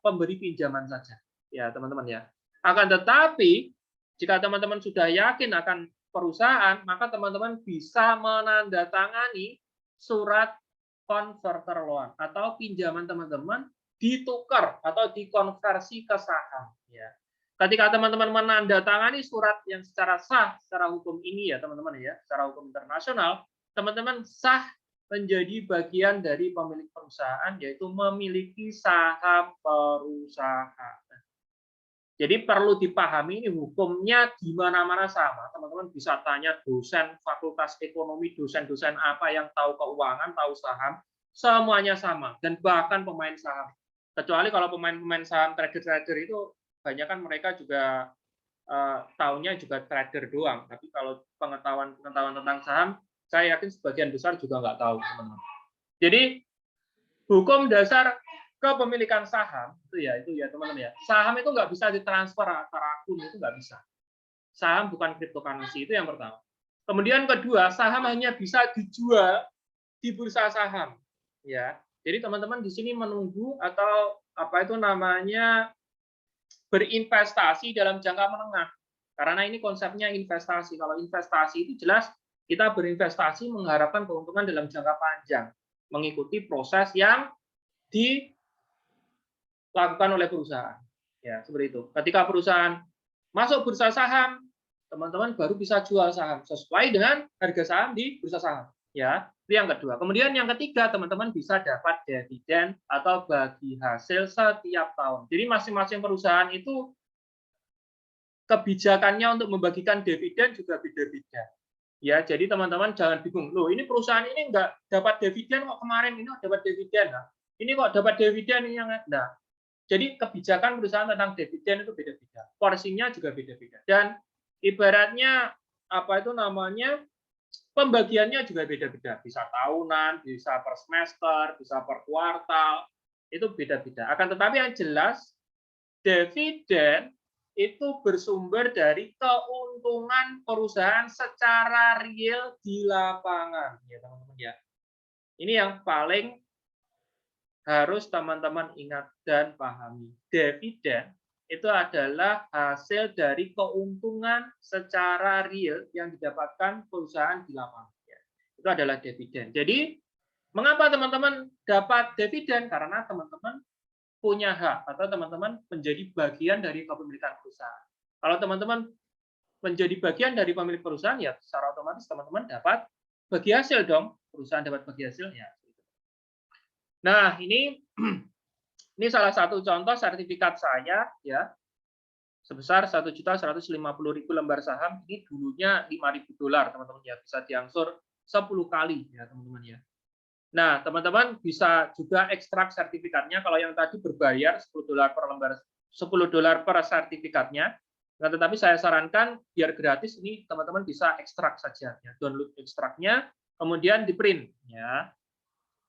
pemberi pinjaman saja. Ya, teman-teman ya. Akan tetapi, jika teman-teman sudah yakin akan perusahaan, maka teman-teman bisa menandatangani surat converter loan atau pinjaman teman-teman ditukar atau dikonversi ke saham. Ya. Ketika teman-teman menandatangani surat yang secara sah, secara hukum ini ya teman-teman ya, secara hukum internasional, teman-teman sah menjadi bagian dari pemilik perusahaan, yaitu memiliki saham perusahaan. Jadi perlu dipahami ini hukumnya di mana-mana sama. Teman-teman bisa tanya dosen fakultas ekonomi, dosen-dosen apa yang tahu keuangan, tahu saham, semuanya sama. Dan bahkan pemain saham. Kecuali kalau pemain-pemain saham, trader-trader itu, banyak kan mereka juga tahunya juga trader doang. Tapi kalau pengetahuan tentang saham, saya yakin sebagian besar juga nggak tahu, teman-teman. Jadi hukum dasar kepemilikan saham itu ya teman-teman ya. Saham itu nggak bisa ditransfer antara akun, itu nggak bisa. Saham bukan cryptocurrency, itu yang pertama. Kemudian kedua, saham hanya bisa dijual di bursa saham. Ya, jadi teman-teman di sini menunggu atau apa itu namanya berinvestasi dalam jangka menengah. Karena ini konsepnya investasi. Kalau investasi itu jelas kita berinvestasi mengharapkan keuntungan dalam jangka panjang, mengikuti proses yang dilakukan oleh perusahaan. Ya, seperti itu. Ketika perusahaan masuk bursa saham, teman-teman baru bisa jual saham sesuai dengan harga saham di bursa saham. Ya, itu yang kedua. Kemudian yang ketiga, teman-teman bisa dapat dividen atau bagi hasil setiap tahun. Jadi masing-masing perusahaan itu kebijakannya untuk membagikan dividen juga beda-beda. Ya, jadi teman-teman jangan bingung. Loh, ini perusahaan ini nggak dapat dividen kok, kemarin ini dapat dividen. Nah, ini kok dapat dividen ini yang nah. Jadi kebijakan perusahaan tentang dividen itu beda-beda. Porsinya juga beda-beda. Dan ibaratnya apa itu namanya? Pembagiannya juga beda-beda. Bisa tahunan, bisa per semester, bisa per kuartal. Itu beda-beda. Akan tetapi yang jelas dividen itu bersumber dari keuntungan perusahaan secara real di lapangan, ya teman-teman ya. Ini yang paling harus teman-teman ingat dan pahami. Dividen itu adalah hasil dari keuntungan secara real yang didapatkan perusahaan di lapangan. Itu adalah dividen. Jadi Mengapa teman-teman dapat dividen? Karena teman-teman punya hak atau teman-teman menjadi bagian dari kepemilikan perusahaan. Kalau teman-teman menjadi bagian dari pemilik perusahaan, ya secara otomatis teman-teman dapat bagi hasil dong. Perusahaan dapat bagi hasil, ya. Nah, ini salah satu contoh sertifikat saya, ya, sebesar 1.150.000 lembar saham. Ini dulunya $5.000, teman-teman, ya, bisa diangsur 10 kali, ya, teman-teman, ya. Nah, teman-teman bisa juga ekstrak sertifikatnya. Kalau yang tadi berbayar $10 per lembar, $10 per sertifikatnya. Nah, tetapi saya sarankan biar gratis ini teman-teman bisa ekstrak saja, ya. Download ekstraknya, kemudian di print, ya.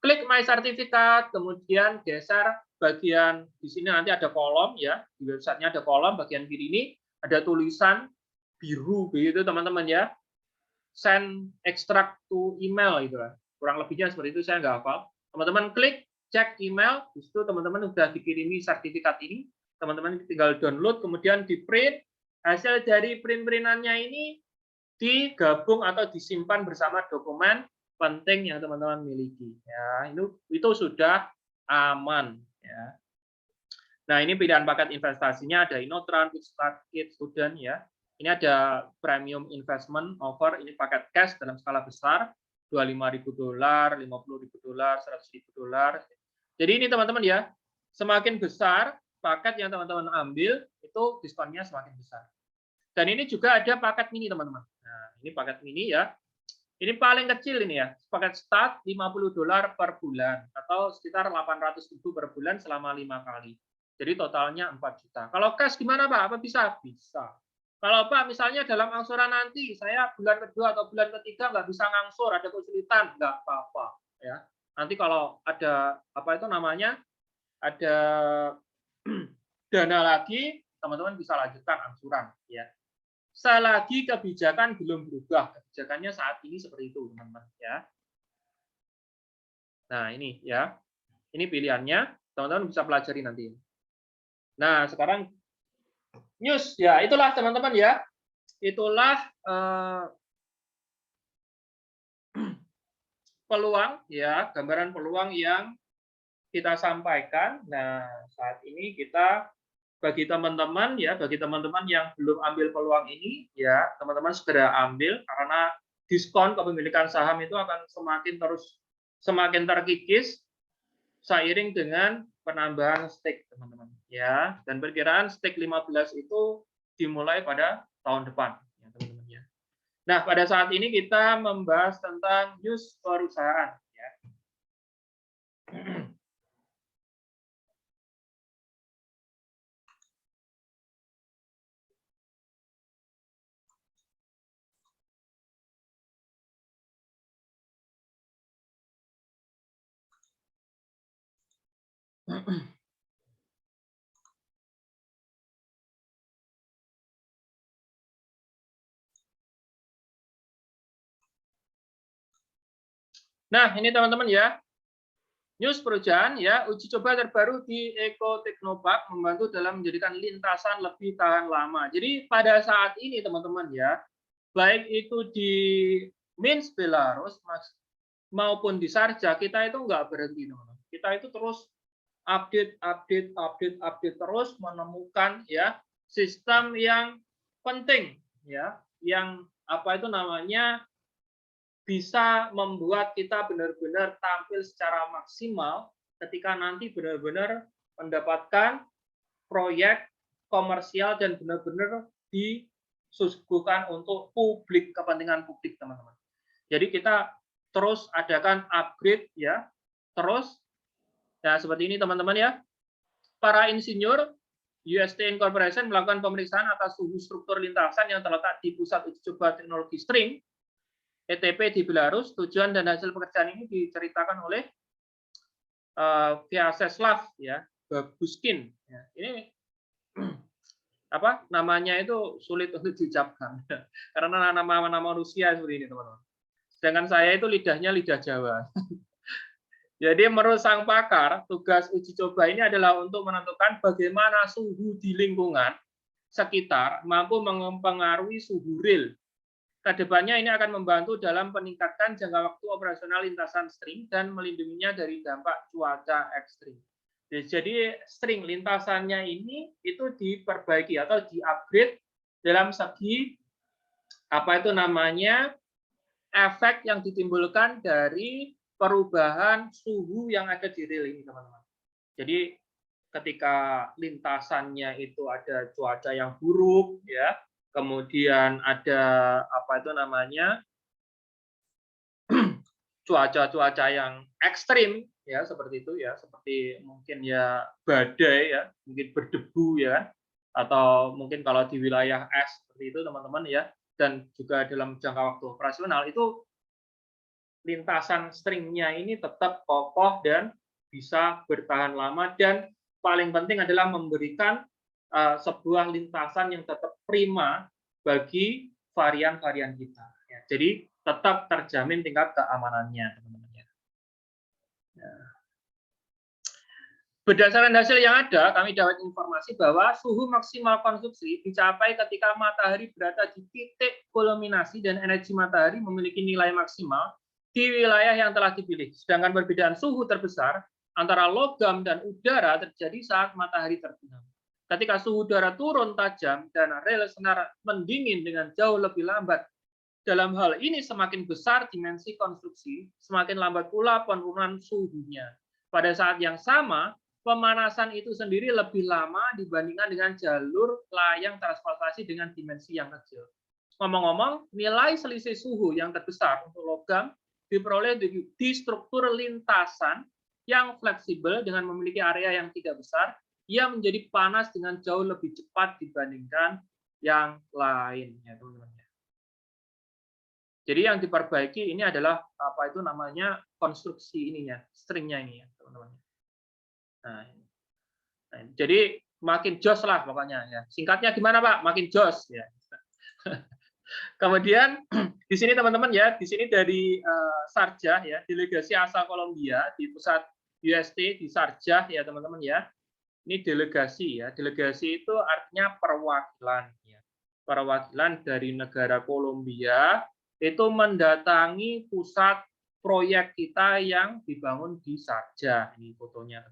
Klik My Sertifikat, kemudian geser bagian di sini nanti ada kolom, ya. Di websitenya ada kolom, bagian kiri ini ada tulisan biru begitu teman-teman, ya. Send extract to email gitu lah. Kurang lebihnya seperti itu, saya nggak hafal. Teman-teman klik, cek email, di situ teman-teman sudah dikirimi sertifikat ini, teman-teman tinggal download, kemudian di print, hasil dari print-printannya ini digabung atau disimpan bersama dokumen penting yang teman-teman miliki. Ya, itu sudah aman. Ya. Nah, ini pilihan paket investasinya ada Inotran, Start Kit, Student, ya. Ini ada premium investment offer, ini paket cash dalam skala besar, $25.000, $50.000, $100.000. Jadi ini teman-teman ya, semakin besar paket yang teman-teman ambil, itu diskonnya semakin besar. Dan ini juga ada paket mini teman-teman. Nah, ini paket mini ya. Ini paling kecil ini ya, paket start $50 per bulan, atau sekitar 800.000 per bulan selama 5 kali. Jadi totalnya 4 juta. Kalau cash gimana Pak? Apa bisa? Bisa. Kalau Pak, misalnya dalam angsuran nanti, saya bulan kedua atau bulan ketiga nggak bisa ngangsur, ada kesulitan, nggak apa-apa. Ya. Nanti kalau ada, apa itu namanya, ada dana lagi, teman-teman bisa lanjutkan angsuran. Ya. Selagi kebijakan belum berubah, kebijakannya saat ini seperti itu, teman-teman. Ya. Nah, ini ya, ini pilihannya, teman-teman bisa pelajari nanti. Nah, sekarang news ya, itulah teman-teman ya, itulah peluang ya, gambaran peluang yang kita sampaikan. Nah, saat ini kita bagi teman-teman ya, bagi teman-teman yang belum ambil peluang ini ya, teman-teman segera ambil karena diskon kepemilikan saham itu akan semakin terkikis seiring dengan penambahan stake teman-teman ya, dan perkiraan stake 15 itu dimulai pada tahun depan ya teman-teman ya. Nah, pada saat ini kita membahas tentang news perusahaan ya. Nah, ini teman-teman ya. News perusahaan ya, uji coba terbaru di Eko Teknopark membantu dalam menjadikan lintasan lebih tahan lama. Jadi pada saat ini teman-teman ya, baik itu di Minsk Belarus maupun di Sharjah, kita itu nggak berhenti teman-teman. Kita itu terus update terus menemukan ya sistem yang penting ya, yang apa itu namanya bisa membuat kita benar-benar tampil secara maksimal ketika nanti benar-benar mendapatkan proyek komersial dan benar-benar disuguhkan untuk publik, kepentingan publik teman-teman. Jadi kita terus adakan upgrade ya, terus ya seperti ini teman-teman ya. Para insinyur UST Incorporation melakukan pemeriksaan atas suhu struktur lintasan yang terletak di pusat uji coba teknologi string ETP di Belarus. Tujuan dan hasil pekerjaan ini diceritakan oleh Vyacheslav ya, Babuskin. Ya, ini apa namanya itu sulit untuk diucapkan karena nama Rusia seperti ini teman-teman. Sedangkan saya itu lidahnya lidah Jawa. Jadi menurut sang pakar, tugas uji coba ini adalah untuk menentukan bagaimana suhu di lingkungan sekitar mampu mempengaruhi suhu real Kedepannya ini akan membantu dalam peningkatan jangka waktu operasional lintasan string dan melindunginya dari dampak cuaca ekstrim. Jadi string lintasannya ini itu diperbaiki atau di-upgrade dalam segi apa itu namanya efek yang ditimbulkan dari perubahan suhu yang ada di rel ini, teman-teman. Jadi ketika lintasannya itu ada cuaca yang buruk, ya, kemudian ada apa itu namanya cuaca-cuaca yang ekstrim, ya seperti itu ya, seperti mungkin ya badai ya, mungkin berdebu ya, atau mungkin kalau di wilayah es seperti itu teman-teman ya, dan juga dalam jangka waktu operasional itu lintasan stringnya ini tetap kokoh dan bisa bertahan lama, dan paling penting adalah memberikan sebuah lintasan yang tetap prima bagi varian-varian kita. Ya, jadi tetap terjamin tingkat keamanannya, teman-teman. Ya. Berdasarkan hasil yang ada, kami dapat informasi bahwa suhu maksimal konsumsi dicapai ketika matahari berada di titik kulminasi dan energi matahari memiliki nilai maksimal di wilayah yang telah dipilih. Sedangkan perbedaan suhu terbesar antara logam dan udara terjadi saat matahari terbenam. Ketika suhu udara turun tajam dan rel senar mendingin dengan jauh lebih lambat. Dalam hal ini semakin besar dimensi konstruksi, semakin lambat pula penurunan suhunya. Pada saat yang sama, pemanasan itu sendiri lebih lama dibandingkan dengan jalur layang transportasi dengan dimensi yang kecil. Ngomong-ngomong, nilai selisih suhu yang terbesar untuk logam diperoleh di struktur lintasan yang fleksibel dengan memiliki area yang tidak besar, ia menjadi panas dengan jauh lebih cepat dibandingkan yang lain, ya teman-teman. Jadi yang diperbaiki ini adalah apa itu namanya konstruksi ininya, stringnya ini ya teman-teman. Nah, jadi makin jos lah pokoknya ya. Singkatnya gimana Pak? Makin jos ya. Kemudian di sini teman-teman ya, di sini dari Sharjah ya, delegasi asal Kolombia di pusat UST di Sharjah ya teman-teman ya. Ini delegasi ya. Delegasi itu artinya perwakilan ya. Perwakilan dari negara Kolombia itu mendatangi pusat proyek kita yang dibangun di Sharjah. Ini fotonya.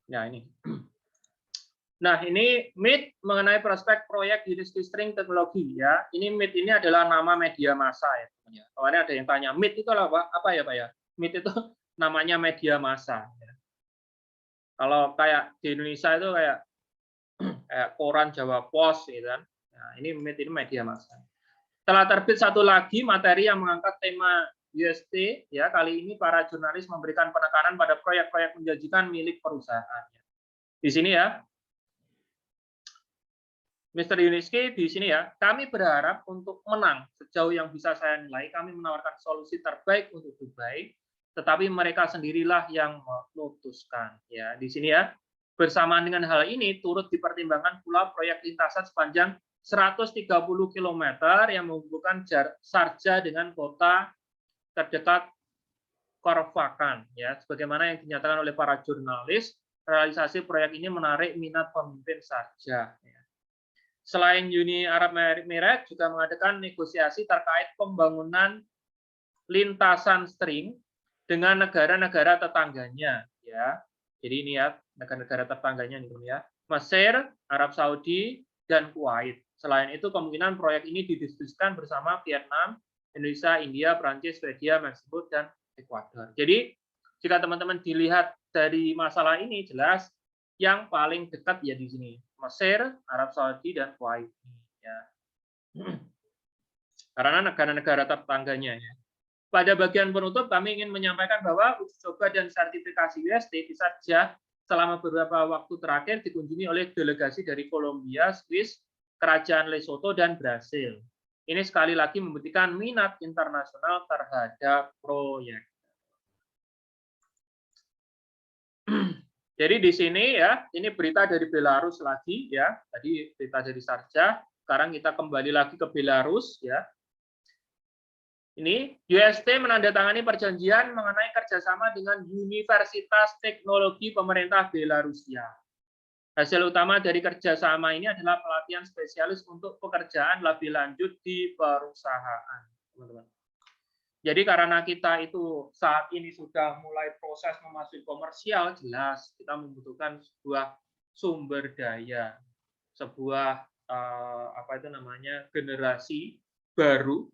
Nah, ini. Nah, ini MIT mengenai prospek proyek Unity String Teknologi ya. Ini MIT ini adalah nama media massa ya. Kemarin ada yang tanya, MIT itu apa ya Pak ya? MIT itu namanya media massa. Ya. Kalau kayak di Indonesia itu kayak koran Jawa Pos, gitu kan. Nah, ini MIT ini media massa. Telah terbit satu lagi materi yang mengangkat tema UST. Ya, kali ini para jurnalis memberikan penekanan pada proyek-proyek menjanjikan milik perusahaan. Di sini ya, Mr. Yuniski di sini ya, kami berharap untuk menang sejauh yang bisa saya nilai. Kami menawarkan solusi terbaik untuk Dubai, tetapi mereka sendirilah yang memutuskan. Ya, di sini ya, bersamaan dengan hal ini turut dipertimbangkan pula proyek lintasan sepanjang 130 km yang menghubungkan Sharjah dengan kota terdekat Korvakan. Ya, sebagaimana yang dinyatakan oleh para jurnalis, realisasi proyek ini menarik minat pemimpin Sharjah. Ya. Selain Uni Arab Emirat juga mengadakan negosiasi terkait pembangunan lintasan string dengan negara-negara tetangganya, ya. Jadi ini ya negara-negara tetangganya nih ya, Mesir, Arab Saudi, dan Kuwait. Selain itu kemungkinan proyek ini didiskusikan bersama Vietnam, Indonesia, India, Prancis, Swedia, Meksiko, dan Ekuador. Jadi jika teman-teman dilihat dari masalah ini jelas yang paling dekat ya di sini. Mesir, Arab Saudi, dan Kuwait. Ya. Karena negara-negara tetangganya. Ya. Pada bagian penutup, kami ingin menyampaikan bahwa uji coba dan sertifikasi UST di Sharjah selama beberapa waktu terakhir dikunjungi oleh delegasi dari Kolombia, Swiss, Kerajaan Lesotho, dan Brasil. Ini sekali lagi membuktikan minat internasional terhadap proyek. Jadi di sini ya, ini berita dari Belarus lagi ya. Tadi berita dari Sharjah, sekarang kita kembali lagi ke Belarus ya. Ini UST menandatangani perjanjian mengenai kerjasama dengan Universitas Teknologi Pemerintah Belarusia. Hasil utama dari kerjasama ini adalah pelatihan spesialis untuk pekerjaan lebih lanjut di perusahaan, teman-teman. Jadi karena kita itu saat ini sudah mulai proses memasuki komersial, jelas kita membutuhkan sebuah sumber daya, sebuah generasi baru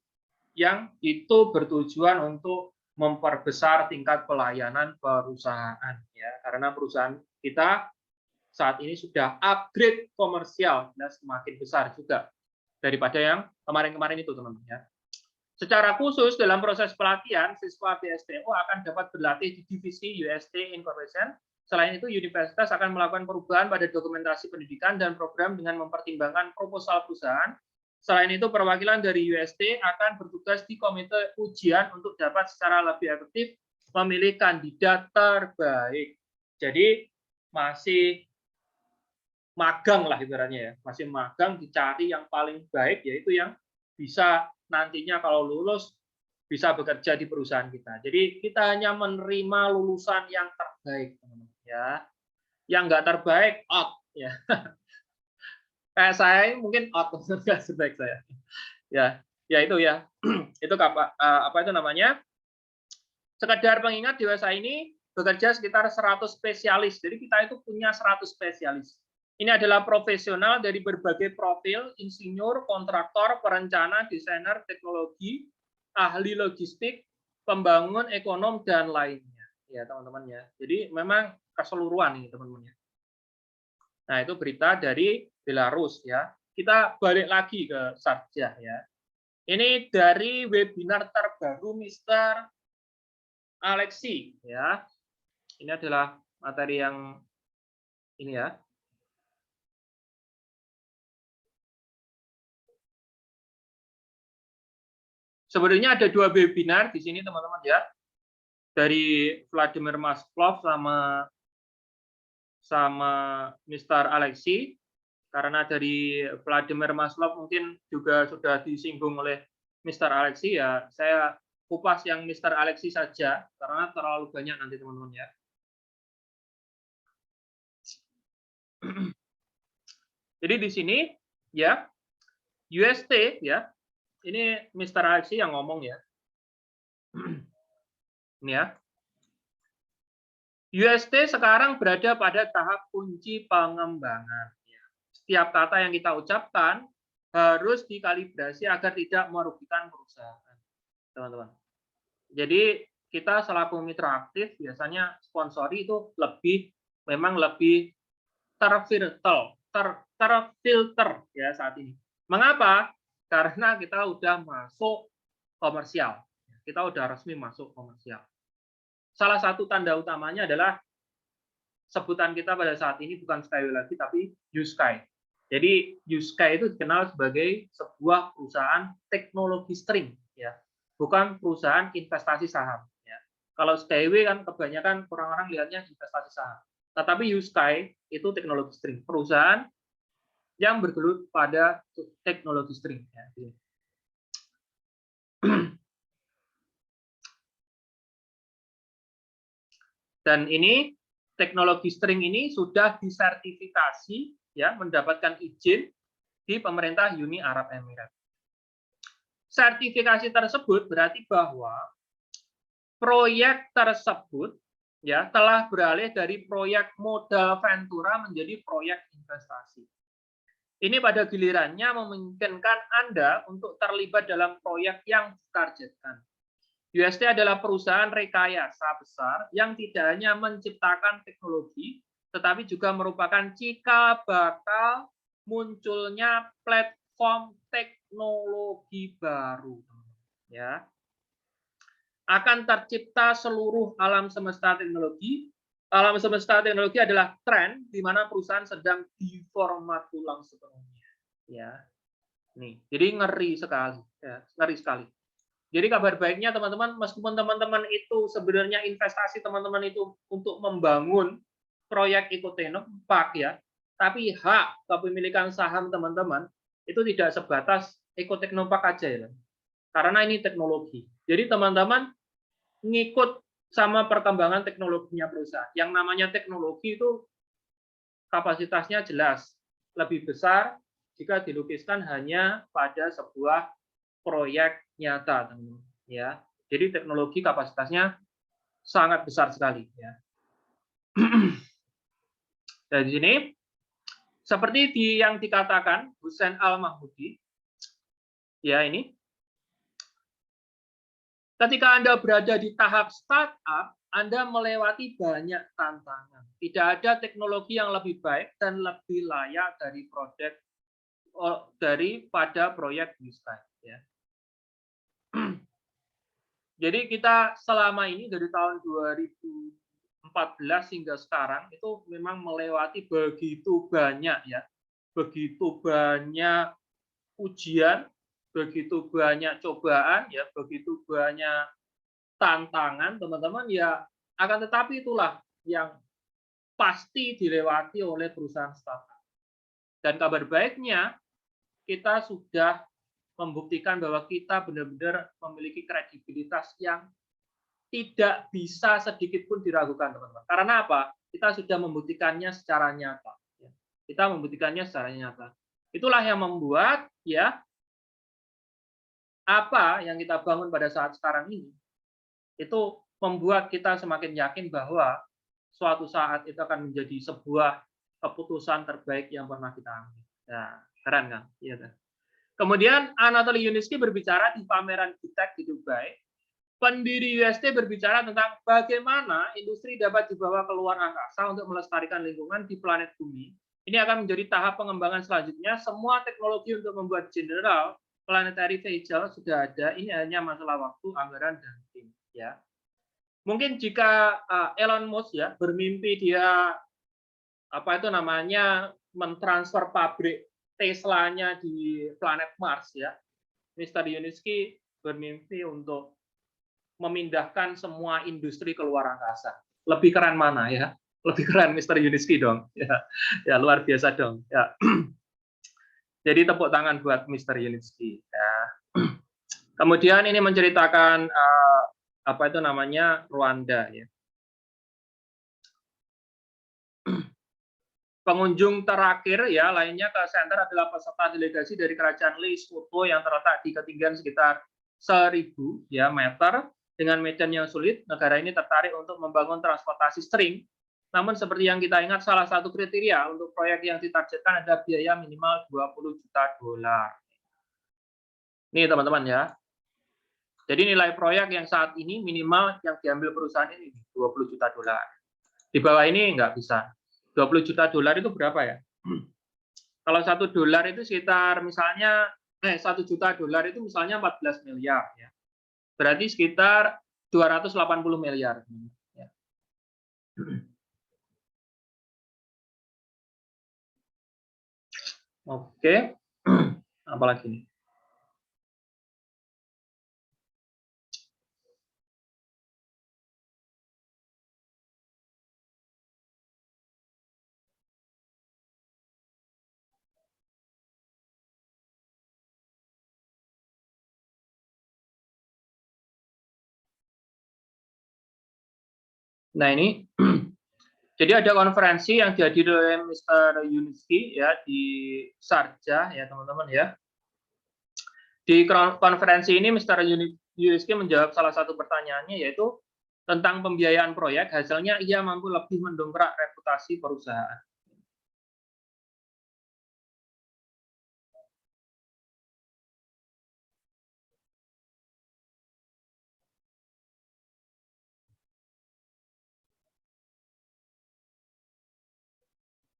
yang itu bertujuan untuk memperbesar tingkat pelayanan perusahaan, ya, karena perusahaan kita saat ini sudah upgrade komersial dan semakin besar juga daripada yang kemarin-kemarin itu, teman-teman, ya. Secara khusus dalam proses pelatihan, siswa BSTO akan dapat berlatih di divisi UST Incorporation. Selain itu, universitas akan melakukan perubahan pada dokumentasi pendidikan dan program dengan mempertimbangkan proposal perusahaan. Selain itu, perwakilan dari UST akan bertugas di komite ujian untuk dapat secara lebih efektif memilih kandidat terbaik. Jadi masih magang lah ibaratnya, ya, masih magang dicari yang paling baik, yaitu yang bisa nantinya kalau lulus bisa bekerja di perusahaan kita. Jadi kita hanya menerima lulusan yang terbaik, teman-teman, ya. Yang nggak terbaik out, ya. Kayak saya mungkin out nggak sebaik saya. Ya, ya itu ya. Itu apa itu namanya? Sekedar pengingat, dewasa ini bekerja sekitar 100 spesialis. Jadi kita itu punya 100 spesialis. Ini adalah profesional dari berbagai profil, insinyur, kontraktor, perencana, desainer, teknologi, ahli logistik, pembangun, ekonom, dan lainnya. Ya, teman-teman, ya. Jadi memang keseluruhan ini, teman-teman, ya. Nah, itu berita dari Belarus, ya. Kita balik lagi ke Sarja, ya. Ini dari webinar terbaru Mr. Alexi, ya. Ini adalah materi yang ini, ya. Sebenarnya ada 2 webinar di sini, teman-teman, ya. Dari Vladimir Masklov sama Mr. Alexi. Karena dari Vladimir Masklov mungkin juga sudah disinggung oleh Mr. Alexi, ya. Saya kupas yang Mr. Alexi saja karena terlalu banyak nanti, teman-teman, ya. Jadi di sini, ya, UST, ya. Ini Mr. Alexi yang ngomong, ya. Ini, ya. UST sekarang berada pada tahap kunci pengembangan. Setiap kata yang kita ucapkan harus dikalibrasi agar tidak merugikan perusahaan, teman-teman. Jadi kita selaku mitra aktif biasanya sponsori itu memang lebih terfilter ya saat ini. Mengapa? Karena kita udah masuk komersial. Kita udah resmi masuk komersial. Salah satu tanda utamanya adalah sebutan kita pada saat ini bukan Skyway lagi, tapi U-Sky. Jadi U-Sky itu dikenal sebagai sebuah perusahaan teknologi streaming, ya, bukan perusahaan investasi saham. Ya. Kalau Skyway kan kebanyakan orang-orang lihatnya investasi saham. Tetapi U-Sky itu teknologi streaming, perusahaan yang bergelut pada teknologi streaming. Ya. Dan ini teknologi string ini sudah disertifikasi, ya, mendapatkan izin di pemerintah Uni Arab Emirat. Sertifikasi tersebut berarti bahwa proyek tersebut, ya, telah beralih dari proyek modal ventura menjadi proyek investasi. Ini pada gilirannya memungkinkan Anda untuk terlibat dalam proyek yang ditargetkan. UST adalah perusahaan rekayasa besar yang tidak hanya menciptakan teknologi, tetapi juga merupakan cikal bakal munculnya platform teknologi baru. Ya, akan tercipta seluruh alam semesta teknologi. Alam semesta teknologi adalah tren di mana perusahaan sedang diformat ulang sepenuhnya. Ya, nih, jadi ngeri sekali, ya, ngeri sekali. Jadi kabar baiknya teman-teman, meskipun teman-teman itu sebenarnya investasi teman-teman itu untuk membangun proyek Ecotechnopark, ya, tapi hak kepemilikan saham teman-teman itu tidak sebatas Ecotechnopark aja, ya. Karena ini teknologi. Jadi teman-teman ngikut sama perkembangan teknologinya perusahaan. Yang namanya teknologi itu kapasitasnya jelas lebih besar jika dilukiskan hanya pada sebuah proyek nyata, teman-teman. Ya, jadi teknologi kapasitasnya sangat besar sekali. Ya. Dari sini, seperti yang dikatakan Hussein Al-Mahmudi, ya ini, ketika Anda berada di tahap startup, Anda melewati banyak tantangan. Tidak ada teknologi yang lebih baik dan lebih layak daripada proyek Newsky. Ya. Jadi kita selama ini dari tahun 2014 hingga sekarang itu memang melewati begitu banyak ya, begitu banyak ujian, begitu banyak cobaan ya, begitu banyak tantangan teman-teman ya. Akan tetapi itulah yang pasti dilewati oleh perusahaan startup. Dan kabar baiknya kita sudah membuktikan bahwa kita benar-benar memiliki kredibilitas yang tidak bisa sedikit pun diragukan, teman-teman. Karena apa? Kita sudah membuktikannya secara nyata. Kita membuktikannya secara nyata. Itulah yang membuat ya apa yang kita bangun pada saat sekarang ini itu membuat kita semakin yakin bahwa suatu saat itu akan menjadi sebuah keputusan terbaik yang pernah kita ambil. Nah, keren kan? Iya kan? Kemudian Anatoly Yuniski berbicara di pameran Gitec di Dubai. Pendiri UST berbicara tentang bagaimana industri dapat dibawa keluar angkasa untuk melestarikan lingkungan di planet bumi. Ini akan menjadi tahap pengembangan selanjutnya. Semua teknologi untuk membuat general planetary vehicle sudah ada. Ini hanya masalah waktu, anggaran, dan tim. Ya. Mungkin jika Elon Musk ya bermimpi dia mentransfer pabrik Tesla-nya di planet Mars ya. Mr. Yuniski bermimpi untuk memindahkan semua industri keluar angkasa. Lebih keren mana ya? Lebih keren Mr. Yuniski dong. Ya, luar biasa dong. Ya. Jadi tepuk tangan buat Mr. Yuniski. Ya. Kemudian ini menceritakan Rwanda ya. Pengunjung terakhir ya lainnya ke center adalah peserta delegasi dari kerajaan Lesotho yang terletak di ketinggian sekitar 1.000 ya meter dengan medan yang sulit. Negara ini tertarik untuk membangun transportasi string. Namun seperti yang kita ingat, salah satu kriteria untuk proyek yang ditargetkan ada biaya minimal $20 juta. Nih teman-teman ya. Jadi nilai proyek yang saat ini minimal yang diambil perusahaan ini $20 juta. Di bawah ini nggak bisa. $20 juta itu berapa ya? Kalau $1 itu sekitar misalnya $1 juta itu misalnya 14 miliar ya. Berarti sekitar 280 miliar. Ya. Oke. Apalagi nih? Nah ini, jadi ada konferensi yang dihadiri oleh Mr. Yuniski ya di Sharjah ya teman-teman ya. Di konferensi ini Mr. Yuniski menjawab salah satu pertanyaannya yaitu tentang pembiayaan proyek. Hasilnya ia mampu lebih mendongkrak reputasi perusahaan.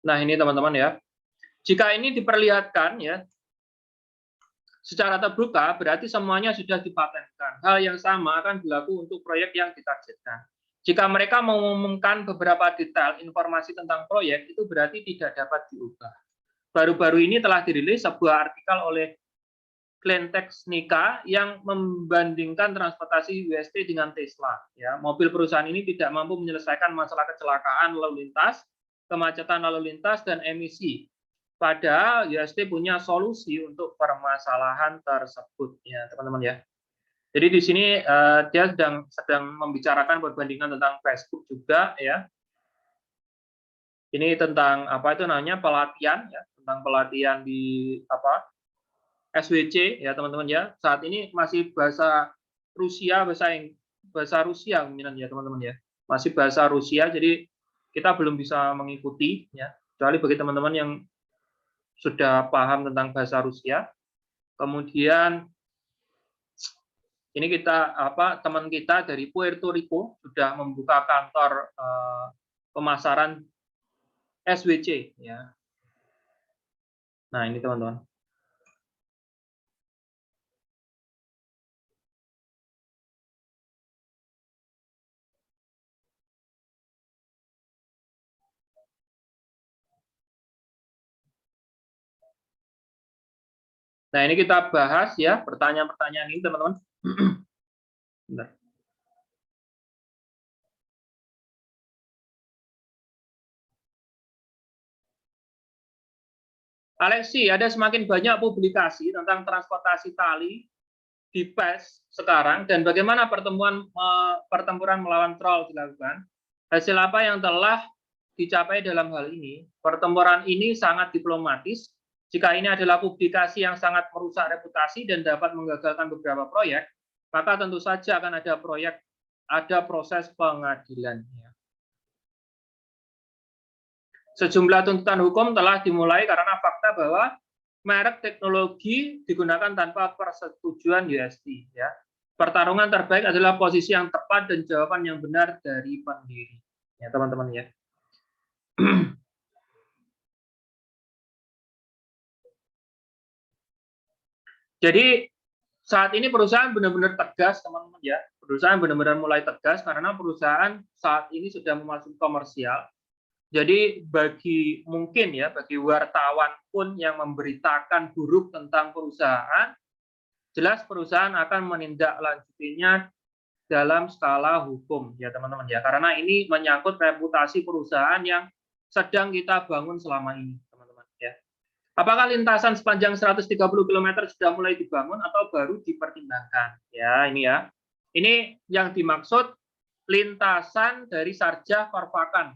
Nah ini teman-teman ya. Jika ini diperlihatkan ya secara terbuka, berarti semuanya sudah dipatenkan. Hal yang sama akan berlaku untuk proyek yang ditargetkan. Jika mereka mengumumkan beberapa detail informasi tentang proyek, itu berarti tidak dapat diubah. Baru-baru ini telah dirilis sebuah artikel oleh Cleantechnica yang membandingkan transportasi UST dengan Tesla. Ya, mobil perusahaan ini tidak mampu menyelesaikan masalah kecelakaan lalu lintas, kemacetan lalu lintas, dan emisi. Padahal UST punya solusi untuk permasalahan tersebut, ya teman-teman ya. Jadi di sini dia sedang membicarakan perbandingan tentang Facebook juga ya. Ini tentang apa itu namanya pelatihan ya, tentang pelatihan di apa SWC ya teman-teman ya. Saat ini masih bahasa Rusia, bahasa Rusia dominan ya teman-teman ya. Masih bahasa Rusia, jadi kita belum bisa mengikuti ya. Kecuali bagi teman-teman yang sudah paham tentang bahasa Rusia. Kemudian ini kita teman kita dari Puerto Rico sudah membuka kantor pemasaran SWC ya. Nah, ini teman-teman. Nah, ini kita bahas ya pertanyaan-pertanyaan ini teman-teman. Bentar. Alexi, ada semakin banyak publikasi tentang transportasi tali di PES sekarang dan bagaimana pertempuran melawan troll dilakukan. Hasil apa yang telah dicapai dalam hal ini? Pertempuran ini sangat diplomatis. Jika ini adalah publikasi yang sangat merusak reputasi dan dapat menggagalkan beberapa proyek, maka tentu saja akan ada proses pengadilan. Sejumlah tuntutan hukum telah dimulai karena fakta bahwa merek teknologi digunakan tanpa persetujuan UST. Ya. Pertarungan terbaik adalah posisi yang tepat dan jawaban yang benar dari pendiri. Ya, teman-teman ya. Jadi saat ini perusahaan benar-benar tegas, teman-teman ya. Perusahaan benar-benar mulai tegas karena perusahaan saat ini sudah memasuki komersial. Jadi bagi wartawan pun yang memberitakan buruk tentang perusahaan, jelas perusahaan akan menindaklanjutinya dalam skala hukum ya teman-teman ya. Karena ini menyangkut reputasi perusahaan yang sedang kita bangun selama ini teman-teman ya. Apakah lintasan sepanjang 130 km sudah mulai dibangun atau baru dipertimbangkan? Ya, ini ya. Ini yang dimaksud lintasan dari Sarja Korvakan.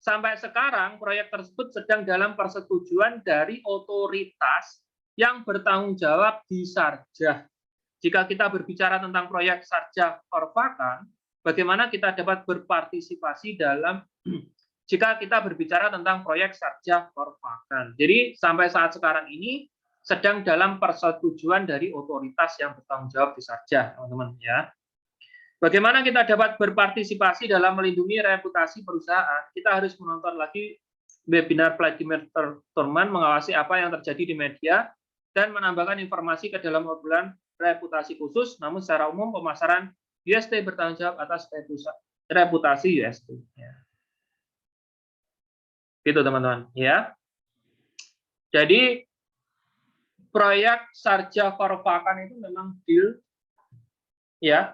Sampai sekarang proyek tersebut sedang dalam persetujuan dari otoritas yang bertanggung jawab di Sarja. Jika kita berbicara tentang proyek Sarja Korvakan, bagaimana kita dapat berpartisipasi dalam jika kita berbicara tentang proyek Sarja Korvakan. Jadi sampai saat sekarang ini sedang dalam persetujuan dari otoritas yang bertanggung jawab di Sarja, teman-teman ya. Bagaimana kita dapat berpartisipasi dalam melindungi reputasi perusahaan? Kita harus menonton lagi webinar Vladimir Turman mengawasi apa yang terjadi di media dan menambahkan informasi ke dalam obrolan reputasi khusus, namun secara umum pemasaran UST bertanggung jawab atas reputasi UST. Ya. Gitu teman-teman. Ya. Jadi proyek Sarja Korvakan itu memang deal, ya,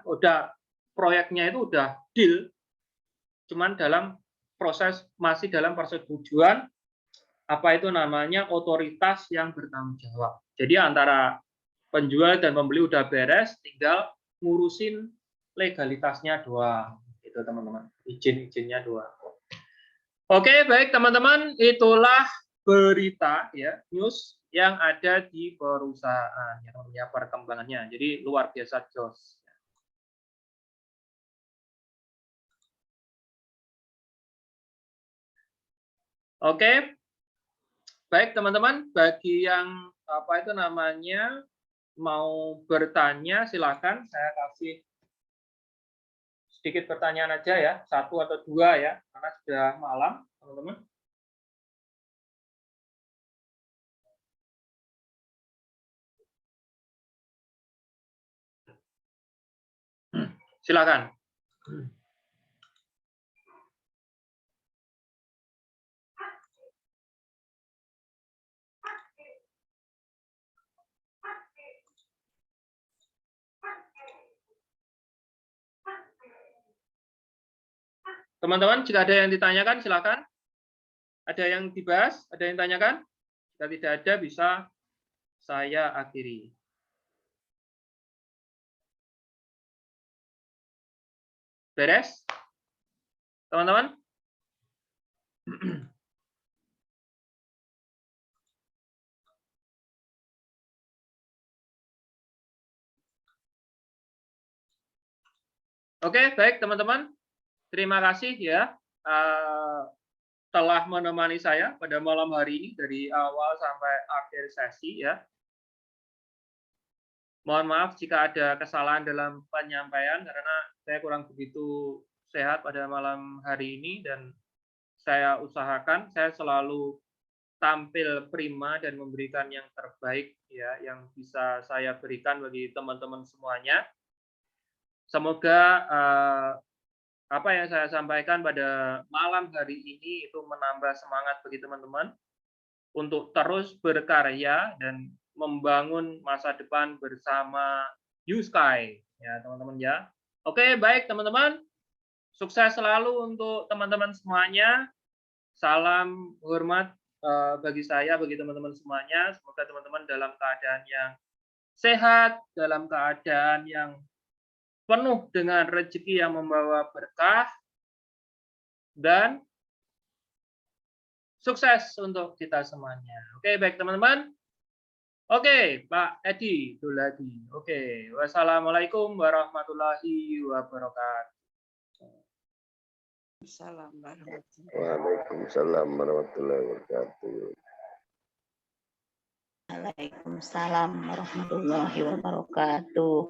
proyeknya itu udah deal, cuman masih dalam persetujuan otoritas yang bertanggung jawab. Jadi antara penjual dan pembeli udah beres, tinggal ngurusin legalitasnya doang, itu teman-teman, izin-izinnya doang. Oke, baik teman-teman, itulah berita ya, news yang ada di perusahaan ya, perkembangannya. Jadi luar biasa jos. Oke, baik teman-teman, bagi yang mau bertanya silakan, saya kasih sedikit pertanyaan aja ya, 1 atau 2 ya, karena sudah malam teman-teman. Silakan. Teman-teman, jika ada yang ditanyakan, silakan. Ada yang dibahas? Ada yang ditanyakan? Jika tidak ada, bisa saya akhiri. Beres? Teman-teman? Oke, baik teman-teman. Terima kasih ya telah menemani saya pada malam hari ini dari awal sampai akhir sesi ya. Mohon maaf jika ada kesalahan dalam penyampaian karena saya kurang begitu sehat pada malam hari ini dan saya usahakan saya selalu tampil prima dan memberikan yang terbaik ya yang bisa saya berikan bagi teman-teman semuanya. Semoga apa yang saya sampaikan pada malam hari ini itu menambah semangat bagi teman-teman untuk terus berkarya dan membangun masa depan bersama YouSky ya teman-teman ya. Oke, baik teman-teman. Sukses selalu untuk teman-teman semuanya. Salam hormat bagi saya, bagi teman-teman semuanya. Semoga teman-teman dalam keadaan yang sehat, dalam keadaan yang penuh dengan rezeki yang membawa berkah dan sukses untuk kita semuanya. Oke, baik teman-teman. Oke, Pak Edi Duladi. Oke, wassalamualaikum warahmatullahi wabarakatuh. Waalaikumsalam warahmatullahi wabarakatuh. Waalaikumsalam warahmatullahi wabarakatuh.